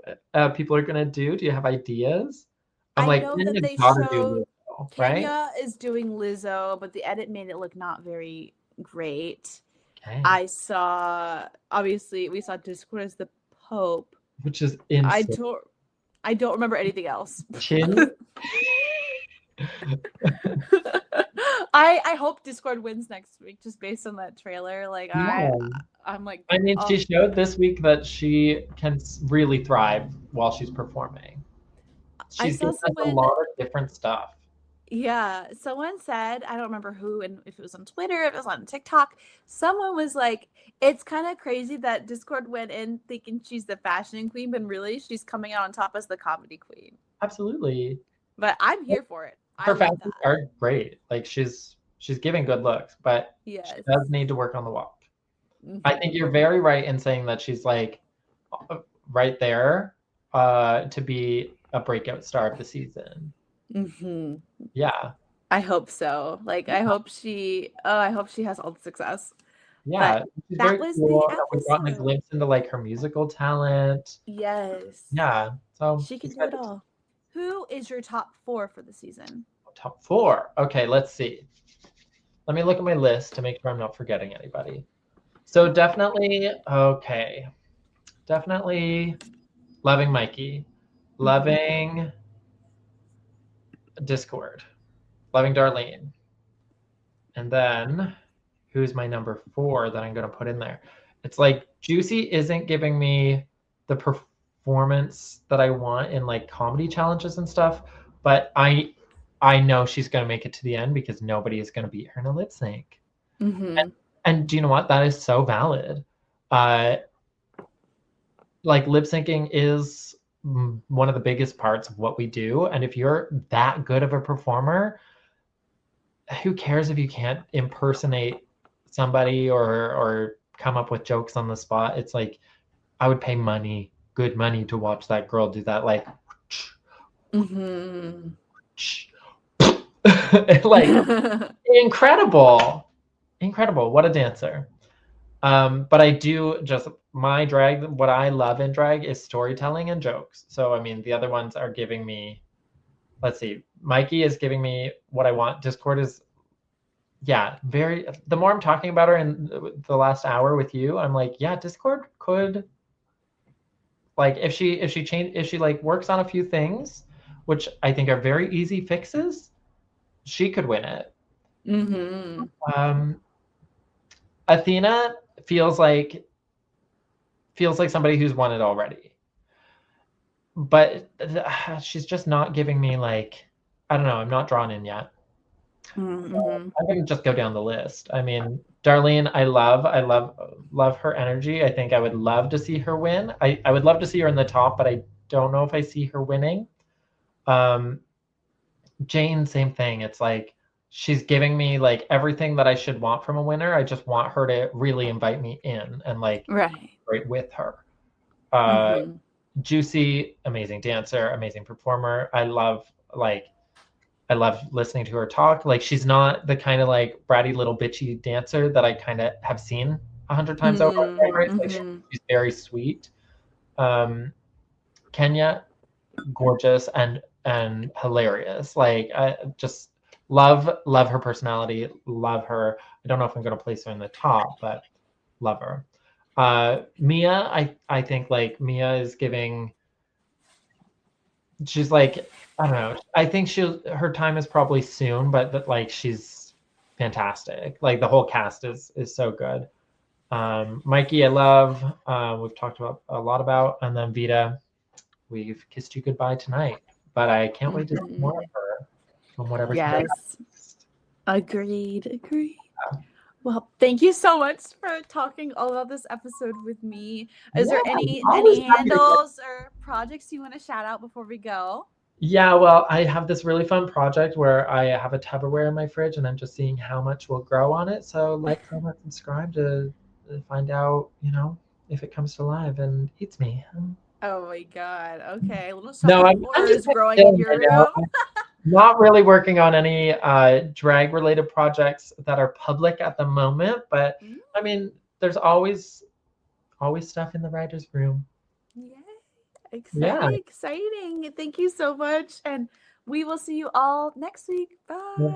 people are gonna do? Do you have ideas? I know that they showed Lizzo, Kenya right? is doing Lizzo, but the edit made it look not very great. Okay. Obviously we saw Discord as the Pope, which is insane. I don't remember anything else. Chin. I hope Discord wins next week just based on that trailer. Like I'm like, I mean, she showed this week that she can really thrive while she's performing. She's doing a lot of different stuff. Yeah, someone said, I don't remember who, and if it was on Twitter, if it was on TikTok, someone was like, it's kind of crazy that Discord went in thinking she's the fashion queen, but really she's coming out on top as the comedy queen. Absolutely. But I'm here for it. Her fashions are great. Like she's giving good looks, but she does need to work on the walk. I think you're very right in saying that she's like right there to be a breakout star of the season. Yeah. I hope so. Like I hope she has all the success. Yeah. That was cool. We've gotten a glimpse into like her musical talent. Yes. Yeah. So she can do it all. Who is your top 4 for the season? Top 4. Okay, let's see. Let me look at my list to make sure I'm not forgetting anybody. So definitely loving Mikey, loving Discord, loving Darlene. And then who's my number 4 that I'm going to put in there? It's like Juicy isn't giving me the performance that I want in like comedy challenges and stuff, but I know she's going to make it to the end because nobody is going to beat her in a lip sync. And do you know what? That is so valid. Like lip syncing is one of the biggest parts of what we do. And if you're that good of a performer, who cares if you can't impersonate somebody or come up with jokes on the spot? It's like, I would pay good money to watch that girl do that. Like, like incredible. What a dancer. But I do just what I love in drag is storytelling and jokes. So I mean the other ones are giving me, let's see, Mikey is giving me what I want. Discord is the more I'm talking about her in the last hour with you, I'm like, yeah, Discord could, like, if she like works on a few things, which I think are very easy fixes, she could win it. Athena feels like somebody who's won it already, but she's just not giving me, like, I don't know, I'm not drawn in yet. I'm gonna just go down the list. I mean, Darlene, I love her energy. I think I would love to see her win. I would love to see her in the top, but I don't know if I see her winning. Jane, same thing. It's like she's giving me like everything that I should want from a winner. I just want her to really invite me in and like Right. right with her. Juicy, amazing dancer, amazing performer. I love listening to her talk. Like she's not the kind of like bratty little bitchy dancer that I kind of have seen 100 times over. Right? Like she's very sweet. Kenya, gorgeous and hilarious. Like I just love her personality. Love her. I don't know if I'm going to place her in the top, but love her. Mia, I think like Mia is giving. She's like, I don't know. I think her time is probably soon, but like she's fantastic. Like the whole cast is so good. Mikey, I love. We've talked about a lot about, and then Vita, we've kissed you goodbye tonight. But I can't wait to see more of her from whatever. Yes. Agreed. Well, thank you so much for talking all about this episode with me. Is there any handles or projects you want to shout out before we go? Yeah, well, I have this really fun project where I have a Tupperware in my fridge and I'm just seeing how much will grow on it. So like, comment, subscribe to find out, if it comes to life and eats me. Oh my God. Okay. A little No, I'm just growing in your room. Not really working on any drag related projects that are public at the moment, but I mean, there's always stuff in the writer's room. Exciting. Thank you so much. And we will see you all next week. Bye.